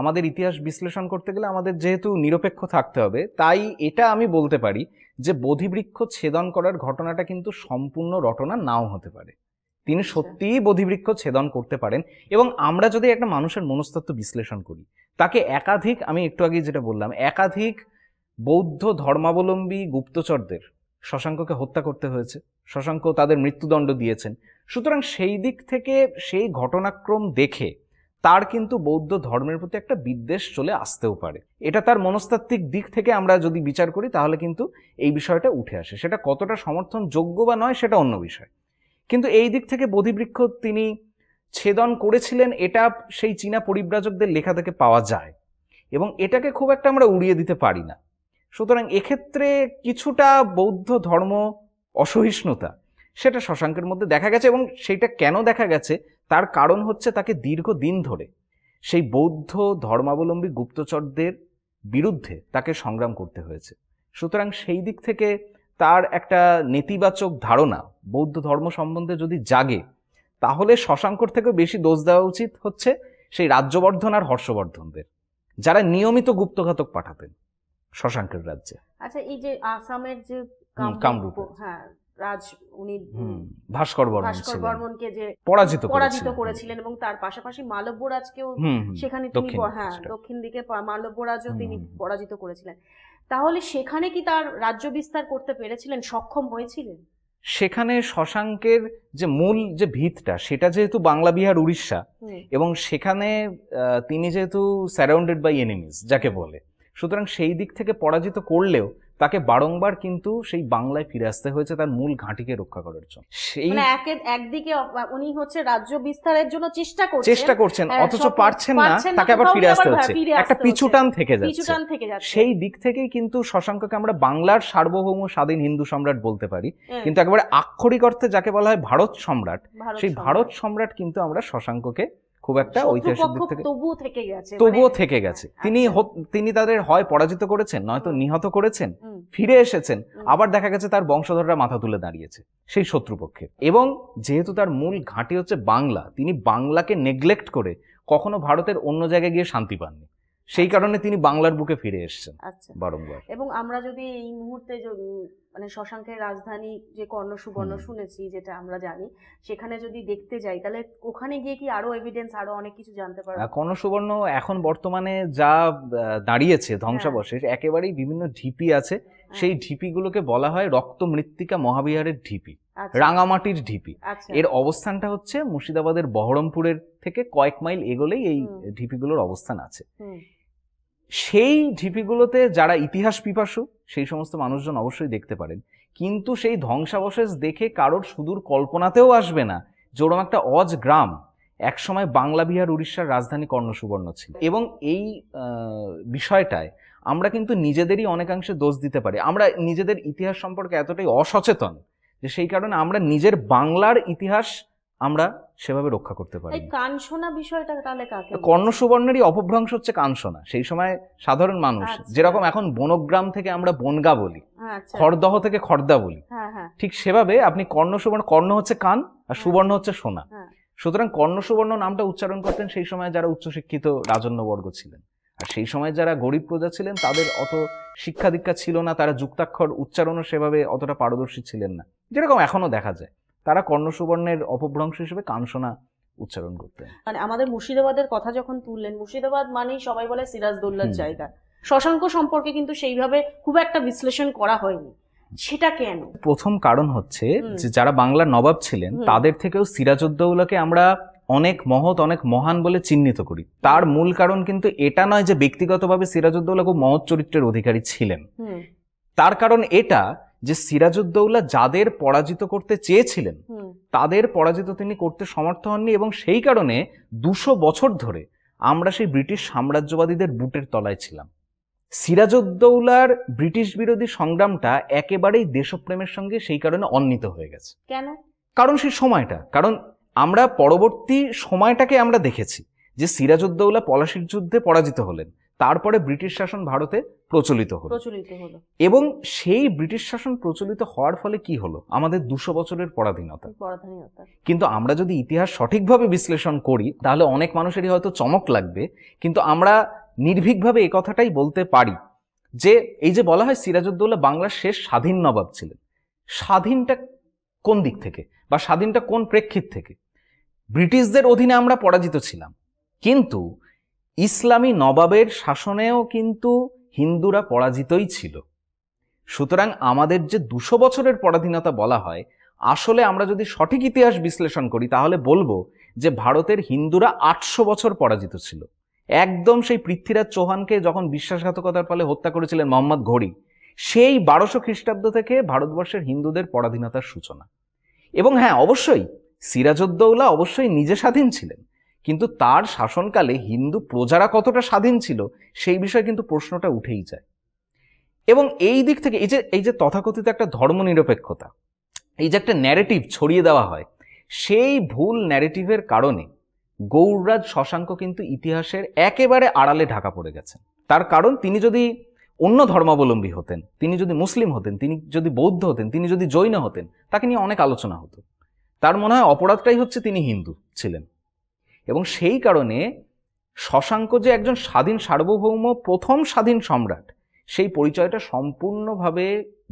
আমাদের ইতিহাস বিশ্লেষণ করতে গেলে আমাদের যেহেতু নিরপেক্ষ থাকতে হবে, তাই এটা আমি বলতে পারি যে বোধিবৃক্ষ ছেদন করার ঘটনাটা কিন্তু সম্পূর্ণ রটনা নাও হতে পারে। তিনি সত্যিই বোধিবৃক্ষ ছেদন করতে পারেন, এবং আমরা যদি একটা মানুষের মনস্তত্ত্ব বিশ্লেষণ করি, তাকে একাধিক, আমি একটু আগে যেটা বললাম, একাধিক বৌদ্ধ ধর্মাবলম্বী গুপ্তচরদের শশাঙ্ককে হত্যা করতে হয়েছে, শশাঙ্ক তাদের মৃত্যুদণ্ড দিয়েছেন। সুতরাং সেই দিক থেকে সেই ঘটনাক্রম দেখে তার কিন্তু বৌদ্ধ ধর্মের প্রতি একটা বিদ্বেষ চলে আসতেও পারে। এটা তার মনস্তাত্ত্বিক দিক থেকে আমরা যদি বিচার করি তাহলে কিন্তু এই বিষয়টা উঠে আসে। সেটা কতটা সমর্থনযোগ্য বা নয় সেটা অন্য বিষয়, কিন্তু এই দিক থেকে বোধিবৃক্ষ তিনি ছেদন করেছিলেন, এটা সেই চীনা পরিব্রাজকদের লেখা থেকে পাওয়া যায়, এবং এটাকে খুব একটা আমরা উড়িয়ে দিতে পারি না। সুতরাং এক্ষেত্রে কিছুটা বৌদ্ধ ধর্ম অসহিষ্ণুতা সেটা শশাঙ্কের মধ্যে দেখা গেছে, এবং সেটা কেন দেখা গেছে তার কারণ হচ্ছে তাকে দীর্ঘদিন ধরে সেই বৌদ্ধ ধর্মাবলম্বী গুপ্তচরদের বিরুদ্ধে তাকে সংগ্রাম করতে হয়েছে। সুতরাং সেই দিক থেকে তার একটা নেতিবাচক ধারণা বৌদ্ধ ধর্ম সম্বন্ধে যদি জাগে, তাহলে শশাঙ্কর থেকে বেশি দোষ দেওয়া উচিত হচ্ছে সেই রাজ্যবর্ধন আর হর্ষবর্ধনদের, যারা নিয়মিত গুপ্তঘাতক পাঠাতেন শশাঙ্কের রাজ্যে। আচ্ছা, এই যে আসামের যে কামরূপ, হ্যাঁ, রাজ উনি ভাস্কর বর্মনকে যে পরাজিত করেছিলেন, এবং তার পাশাপাশি মালব্যরাজকেও সেখানে তিনি দক্ষিণ দিকে মালব্যরাজও তিনি পরাজিত করেছিলেন। তাহলে সেখানে কি তার রাজ্য বিস্তার করতে পেরেছিলেন, সক্ষম হয়েছিলেন? সেখানে শশাঙ্কের যে মূল যে ভিতটা সেটা যেহেতু বাংলা, বিহার, উড়িষ্যা, এবং সেখানে তিনি যেহেতু সারাউন্ডেড বাই এনিমিজ যাকে বলে, সুতরাং সেই দিক থেকে পরাজিত করলেও তাকে বারংবার কিন্তু সেই বাংলায় ফিরে আসতে হয়েছে তার মূল ঘাঁটিকে রক্ষা করার জন্য। সেই একদিকে উনি হচ্ছে রাজ্য বিস্তারের জন্য চেষ্টা করছেন, অথচ পারছেন না, তাকে আবার ফিরে আসতে হচ্ছে, একটা পিছুটান থেকে যাচ্ছে। সেই দিক থেকেই কিন্তু শশাঙ্ককে আমরা বাংলার সার্বভৌম স্বাধীন হিন্দু সম্রাট বলতে পারি, কিন্তু একেবারে আক্ষরিক অর্থে যাকে বলা হয় ভারত সম্রাট, সেই ভারত সম্রাট কিন্তু আমরা শশাঙ্ককে খুব একটা ঐতিহাসিক দিক থেকে তবুও থেকে গেছে। তিনি তাদের হয় পরাজিত করেছেন, নয়তো নিহত করেছেন, ফিরে এসেছেন, আবার দেখা গেছে তার বংশধররা মাথা তুলে দাঁড়িয়েছে সেই শত্রুপক্ষে। এবং যেহেতু তার মূল ঘাঁটি হচ্ছে বাংলা, তিনি বাংলাকে নেগলেক্ট করে কখনো ভারতের অন্য জায়গায় গিয়ে শান্তি পাননি, সেই কারণে তিনি বাংলার বুকে ফিরে এসেছেন বারংবার। এবং আমরা যদি এই মুহূর্তে মানে শশাঙ্কের রাজধানী যে কর্ণ সুবর্ণ শুনেছি, যেটা আমরা জানি, সেখানে যদি দেখতে যাই তাহলে ওখানে গিয়ে কি আরো এভিডেন্স, আরো অনেক কিছু জানতে পারবো? কর্ণ সুবর্ণ এখন বর্তমানে যা দাঁড়িয়েছে ধ্বংসাবশেষ, একেবারেই বিভিন্ন ঢিপি আছে, সেই ঢিপিগুলোকে বলা হয় রক্ত মৃত্তিকা মহাবিহারের ঢিপি, রাঙামাটির ঢিপি। এর অবস্থানটা হচ্ছে মুর্শিদাবাদের বহরমপুরের থেকে কয়েক মাইল এগোলেই এই ঢিপিগুলোর অবস্থান আছে। সেই ঢিপিগুলোতে যারা ইতিহাস পিপাসু সেই সমস্ত মানুষজন অবশ্যই দেখতে পারেন, কিন্তু সেই ধ্বংসাবশেষ দেখে কারোর সুদূর কল্পনাতেও আসবে না যে ওরকম একটা অজ গ্রাম, একসময় বাংলা বিহার উড়িষ্যার রাজধানী কর্ণসুবর্ণ ছিল। এবং এই বিষয়টায় আমরা কিন্তু নিজেদেরই অনেকাংশে দোষ দিতে পারি। আমরা নিজেদের ইতিহাস সম্পর্কে এতটাই অসচেতন যে সেই কারণে আমরা নিজের বাংলার ইতিহাস আমরা সেভাবে রক্ষা করতে পারি। এই কানসোনা বিষয়টা তাহলে কাকে? কর্ণসুবর্ণেরই অপভ্রংশ হচ্ছে কানসোনা। সেই সময় সাধারণ মানুষ যেরকম এখন বনগ্রাম থেকে আমরা বনগা বলি, খড়দহ থেকে খড়দা বলি, ঠিক সেভাবে আপনি কর্ণসুবর্ণ, কর্ণ হচ্ছে কান আর সুবর্ণ হচ্ছে সোনা। সুতরাং কর্ণসুবর্ণ নামটা উচ্চারণ করতেন সেই সময় যারা উচ্চশিক্ষিত রাজন্যবর্গ ছিলেন। আর সেই সময় যারা গরিব প্রজা ছিলেন তাদের অত শিক্ষা দীক্ষা ছিল না, তারা যুক্তাক্ষর উচ্চারণও সেভাবে অতটা পারদর্শী ছিলেন না, যেরকম এখনো দেখা যায়। তারা কর্ণসুবর্ণের অপভ্রংশ হিসেবে কানসোনা উচ্চারণ করতেন। মানে আমাদের মুর্শিদাবাদের কথা যখন তুললেন, মুর্শিদাবাদ মানেই সবাই বলে সিরাজদৌল্লার জায়গা। শশাঙ্ক সম্পর্কে কিন্তু সেইভাবে খুব একটা বিশ্লেষণ করা হয়নি, সেটা কেন? প্রথম কারণ হচ্ছে যে যারা বাংলার নবাব ছিলেন তাদের থেকেও সিরাজউদ্দৌলাকে আমরা অনেক মহৎ, অনেক মহান বলে চিহ্নিত করি। তার মূল কারণ কিন্তু এটা নয় যে ব্যক্তিগতভাবে সিরাজউদ্দৌলা খুব মহৎ চরিত্রের অধিকারী ছিলেন। তার কারণ এটা যে সিরাজউদ্দৌলা যাদের পরাজিত করতে চেয়েছিলেন তাদের পরাজিত তিনি করতে সমর্থ হননি, এবং সেই কারণে 200 বছর ধরে আমরা সেই ব্রিটিশ সাম্রাজ্যবাদীদের বুটের তলায় ছিলাম। সিরাজউদ্দৌলার ব্রিটিশ বিরোধী সংগ্রামটা একেবারেই দেশপ্রেমের সঙ্গে সেই কারণে অন্বিত হয়ে গেছে। কেন? কারণ সেই সময়টা, কারণ আমরা পরবর্তী সময়টাকে আমরা দেখেছি যে সিরাজউদ্দৌলা পলাশির যুদ্ধে পরাজিত হলেন, তারপরে ব্রিটিশ শাসন ভারতে প্রচলিত হলো, এবং সেই ব্রিটিশ শাসন প্রচলিত হওয়ার ফলে কি হলো? আমাদের 200 বছরের পরাধীনতা। কিন্তু আমরা যদি ইতিহাস সঠিকভাবে বিশ্লেষণ করি তাহলে অনেক মানুষেরই হয়তো চমক লাগবে, কিন্তু আমরা নির্ভীকভাবে এই কথাটাই বলতে পারি যে এই যে বলা হয় সিরাজউদ্দৌলা বাংলার শেষ স্বাধীন নবাব ছিলেন, স্বাধীনটা কোন দিক থেকে বা স্বাধীনটা কোন প্রেক্ষিত থেকে? ব্রিটিশদের অধীনে আমরা পরাজিত ছিলাম, কিন্তু ইসলামী নবাবের শাসনেও কিন্তু হিন্দুরা পরাজিতই ছিল। সুতরাং আমাদের যে 200 বছরের পরাধীনতা বলা হয়, আসলে আমরা যদি সঠিক ইতিহাস বিশ্লেষণ করি তাহলে বলবো যে ভারতের হিন্দুরা 800 বছর পরাজিত ছিল। একদম সেই পৃথ্বীরাজ চৌহানকে যখন বিশ্বাসঘাতকতার ফলে হত্যা করেছিলেন মোহাম্মদ ঘড়ি, সেই 1200 খ্রিস্টাব্দ থেকে ভারতবর্ষের হিন্দুদের পরাধীনতার সূচনা। এবং হ্যাঁ, অবশ্যই সিরাজউদ্দৌলা অবশ্যই নিজে স্বাধীন ছিলেন, কিন্তু তার শাসনকালে হিন্দু প্রজারা কতটা স্বাধীন ছিল সেই বিষয়ে কিন্তু প্রশ্নটা উঠেই যায়। এবং এই দিক থেকে এই যে তথাকথিত একটা ধর্মনিরপেক্ষতা, এই যে একটা ন্যারেটিভ ছড়িয়ে দেওয়া হয়, সেই ভুল ন্যারেটিভের কারণে গৌড়রাজ শশাঙ্ক কিন্তু ইতিহাসের একেবারে আড়ালে ঢাকা পড়ে গেছেন। তার কারণ তিনি যদি অন্য ধর্মাবলম্বী হতেন, তিনি যদি মুসলিম হতেন, তিনি যদি বৌদ্ধ হতেন, তিনি যদি জৈন হতেন, তাকে নিয়ে অনেক আলোচনা হতো। তার মনে হয় অপরাধটাই হচ্ছে তিনি হিন্দু ছিলেন। এবং সেই কারণে শশাঙ্ক যে একজন স্বাধীন সার্বভৌম প্রথম স্বাধীন সম্রাট, সেই পরিচয়টা সম্পূর্ণভাবে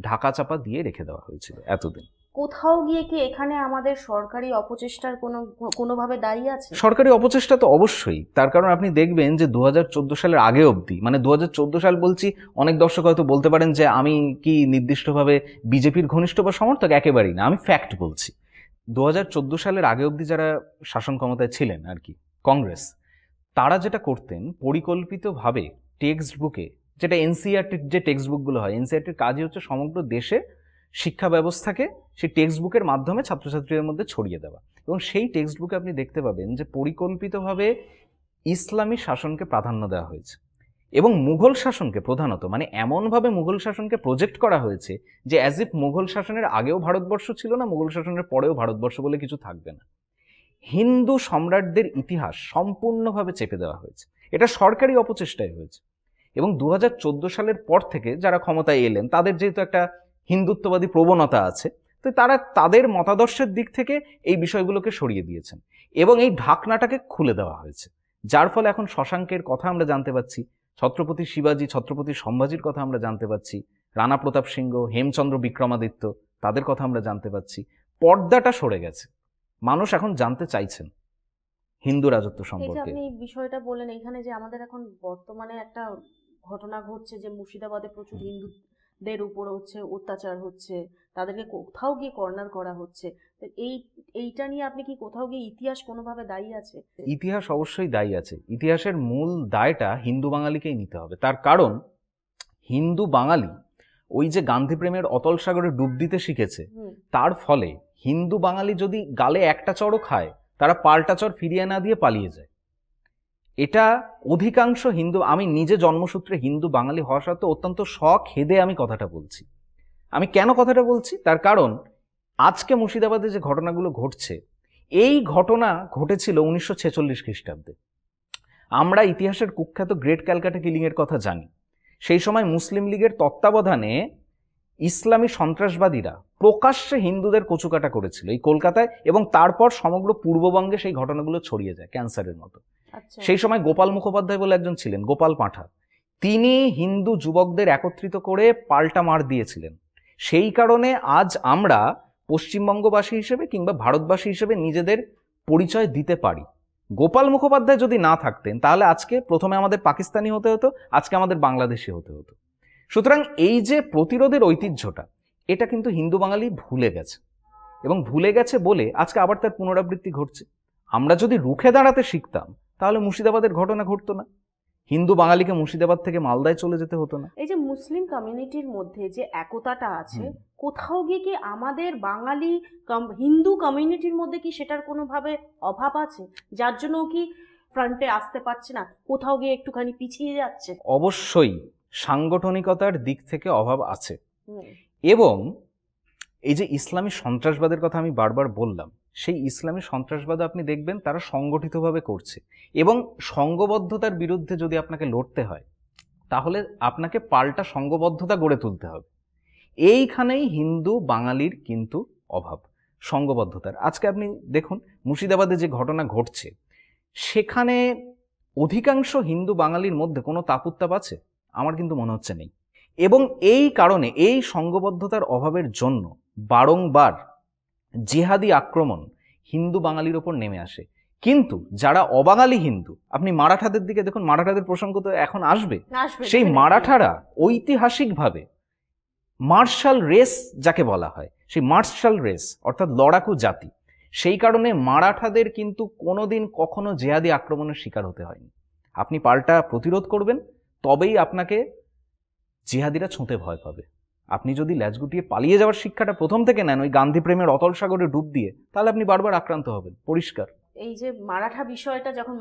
ঢাকা চাপা দিয়ে রেখে দেওয়া হয়েছিল এতদিন। কোথাও গিয়ে কি এখানে আমাদের সরকারি অপচেষ্টার কোনোভাবে দায়ী আছে? সরকারি অপচেষ্টা তো অবশ্যই। তার কারণ আপনি দেখবেন যে 2014 সালের আগে অবধি, মানে 2014 সাল বলছি, অনেক দর্শক হয়তো বলতে পারেন যে আমি কি নির্দিষ্টভাবে বিজেপির ঘনিষ্ঠ বা সমর্থক, একেবারেই না, আমি ফ্যাক্ট বলছি। 2014 সালের আগে অবধি যারা শাসন ক্ষমতায় ছিলেন আর কি, কংগ্রেস, তারা যেটা করতেন পরিকল্পিতভাবে টেক্সট বুকে, যেটা এনসিইআরটির যে টেক্সট বুকগুলো হয়, এনসিইআরটির কাজই হচ্ছে সমগ্র দেশে শিক্ষা ব্যবস্থাকে সেই টেক্সট বুকের মাধ্যমে ছাত্রছাত্রীদের মধ্যে ছড়িয়ে দেওয়া। এবং সেই টেক্সট বুকে আপনি দেখতে পাবেন যে পরিকল্পিতভাবে ইসলামী শাসনকে প্রাধান্য দেওয়া হয়েছে, এবং মুঘল শাসনকে প্রধানত, মানে এমনভাবে মুঘল শাসনকে প্রজেক্ট করা হয়েছে যে অ্যাজ ইফ মুঘল শাসনের আগেও ভারতবর্ষ ছিল না, মুঘল শাসনের পরেও ভারতবর্ষ বলে কিছু থাকবে না। হিন্দু সম্রাটদের ইতিহাস সম্পূর্ণভাবে চেপে দেওয়া হয়েছে। এটা সরকারি অপচেষ্টায় হয়েছে। এবং 2014 সালের পর থেকে যারা ক্ষমতায় এলেন তাদের যেহেতু একটা হিন্দুত্ববাদী প্রবণতা আছে, তো তারা তাদের মতাদর্শের দিক থেকে এই বিষয়গুলোকে সরিয়ে দিয়েছেন এবং এই ঢাকনাটাকে খুলে দেওয়া হয়েছে, যার ফলে এখন শশাঙ্কের কথা আমরা জানতে পাচ্ছি, ছত্রপতি শিবাজি, ছত্রপতি সম্ভাজির কথা আমরা জানতে পাচ্ছি, রানা প্রতাপ সিংহ, হেমচন্দ্র বিক্রমাদিত্য, তাদের কথা আমরা জানতে পাচ্ছি। পর্দাটা সরে গেছে, মানুষ এখন জানতে চাইছেন হিন্দু রাজত্ব সম্পর্কে। আপনি বিষয়টা বললেন, এখানে যে আমাদের এখন বর্তমানে একটা ঘটনা ঘটছে যে মুর্শিদাবাদে প্রচুর হিন্দুদের উপর হচ্ছে অত্যাচার হচ্ছে, তাদেরকে কোথাও গিয়ে কর্নার করা হচ্ছে, এইটা নিয়ে আপনি কি কোথাও গিয়ে ইতিহাস কোনোভাবে দায়ী আছে? ইতিহাস অবশ্যই দায়ী আছে। ইতিহাসের মূল দায়টা হিন্দু বাঙালিকেই নিতে হবে। তার কারণ হিন্দু বাঙালি ওই যে গান্ধী প্রেমের অতল সাগরে ডুব দিতে শিখেছে, তার ফলে হিন্দু বাঙালি যদি গালে একটা চড়ও খায় তারা পাল্টাচর ফিরিয়ে না দিয়ে পালিয়ে যায়। এটা অধিকাংশ হিন্দু, আমি নিজে জন্মসূত্রে হিন্দু বাঙালি হওয়া সত্ত্বেও অত্যন্ত সখেদে আমি কথাটা বলছি। আমি কেন কথাটা বলছি তার কারণ আজকে মুর্শিদাবাদে যে ঘটনাগুলো ঘটছে, এই ঘটনা ঘটেছিল 1946 খ্রিস্টাব্দে। আমরা ইতিহাসের কুখ্যাত গ্রেট ক্যালকাটা কিলিং এর কথা জানি। সেই সময় মুসলিম লীগের তত্ত্বাবধানে ইসলামী সন্ত্রাসবাদীরা প্রকাশ্যে হিন্দুদের কচুকাটা করেছিল এই কলকাতায়, এবং তারপর সমগ্র পূর্ববঙ্গে সেই ঘটনাগুলো ছড়িয়ে যায় ক্যান্সারের মতো। আচ্ছা। সেই সময় গোপাল মুখোপাধ্যায় বলে একজন ছিলেন, গোপাল পাঁঠা, তিনি হিন্দু যুবকদের একত্রিত করে পাল্টা মার দিয়েছিলেন। সেই কারণে আজ আমরা পশ্চিমবঙ্গবাসী হিসেবে কিংবা ভারতবাসী হিসেবে নিজেদের পরিচয় দিতে পারি। গোপাল মুখোপাধ্যায় যদি না থাকতেন তাহলে আজকে প্রথমে আমাদের পাকিস্তানি হতে হতো, আজকে আমাদের বাংলাদেশি হতে হতো। সুতরাং এই যে প্রতিরোধের ঐতিহ্যটা, এটা কিন্তু হিন্দু বাঙালি ভুলে গেছে, এবং ভুলে গেছে বলে আজকে আবার তার পুনরাবৃত্তি ঘটছে। আমরা যদি রুখে দাঁড়াতে শিখতাম তাহলে মুর্শিদাবাদের ঘটনা ঘটতো না, হিন্দু বাঙালিকে মুর্শিদাবাদ থেকে মালদায় চলে যেতে হতো না। এই যে মুসলিম কমিউনিটির মধ্যে যে একতাটা আছে, কোথাও গিয়ে কি আমাদের বাঙালি হিন্দু কমিউনিটির মধ্যে কি সেটার কোনোভাবে অভাব আছে, যার জন্য কি ফ্রন্টে আসতে পারছে না, কোথাও গিয়ে একটুখানি পিছিয়ে যাচ্ছে? অবশ্যই সাংগঠনিকতার দিক থেকে অভাব আছে, এবং এই যে ইসলামী সন্ত্রাসবাদের কথা আমি বারবার বললাম, সেই ইসলামী সন্ত্রাসবাদ আপনি দেখবেন তারা সংগঠিতভাবে করছে, এবং সংঘবদ্ধতার বিরুদ্ধে যদি আপনাকে লড়তে হয় তাহলে আপনাকে পাল্টা সংঘবদ্ধতা গড়ে তুলতে হবে। এইখানেই হিন্দু বাঙালির কিন্তু অভাব, সংঘবদ্ধতার। আজকে আপনি দেখুন মুর্শিদাবাদে যে ঘটনা ঘটছে, সেখানে অধিকাংশ হিন্দু বাঙালির মধ্যে কোনো তাপুত্তাপ আছে? আমার কিন্তু মনে হচ্ছে নেই। এবং এই কারণে, এই সংঘবদ্ধতার অভাবের জন্য বারংবার জিহাদি আক্রমণ হিন্দু বাঙালির ওপর নেমে আসে। কিন্তু যারা অবাঙালি হিন্দু, আপনি মারাঠাদের দিকে দেখুন, মারাঠাদের প্রসঙ্গ তো এখন আসবে। সেই মারাঠারা ঐতিহাসিকভাবে মার্শাল রেস যাকে বলা হয়, সেই মার্শাল রেস অর্থাৎ লড়াকু জাতি, সেই কারণে মারাঠাদের কিন্তু কোনোদিন কখনো জেহাদি আক্রমণের শিকার হতে হয়নি। আপনি পাল্টা প্রতিরোধ করবেন তবেই আপনাকে জিহাদিরা ছুঁতে ভয় পাবে। আপনি যদি ল্যাজ গুটিয়ে পালিয়ে যাওয়ার শিক্ষাটা প্রথম থেকে নেন, ওই গান্ধী প্রেমের অতল সাগরে ডুব দিয়ে, তাহলে আপনি বারবার আক্রান্ত হবেন, পরিষ্কার। এই যে মারাঠা বিষয়টা যখন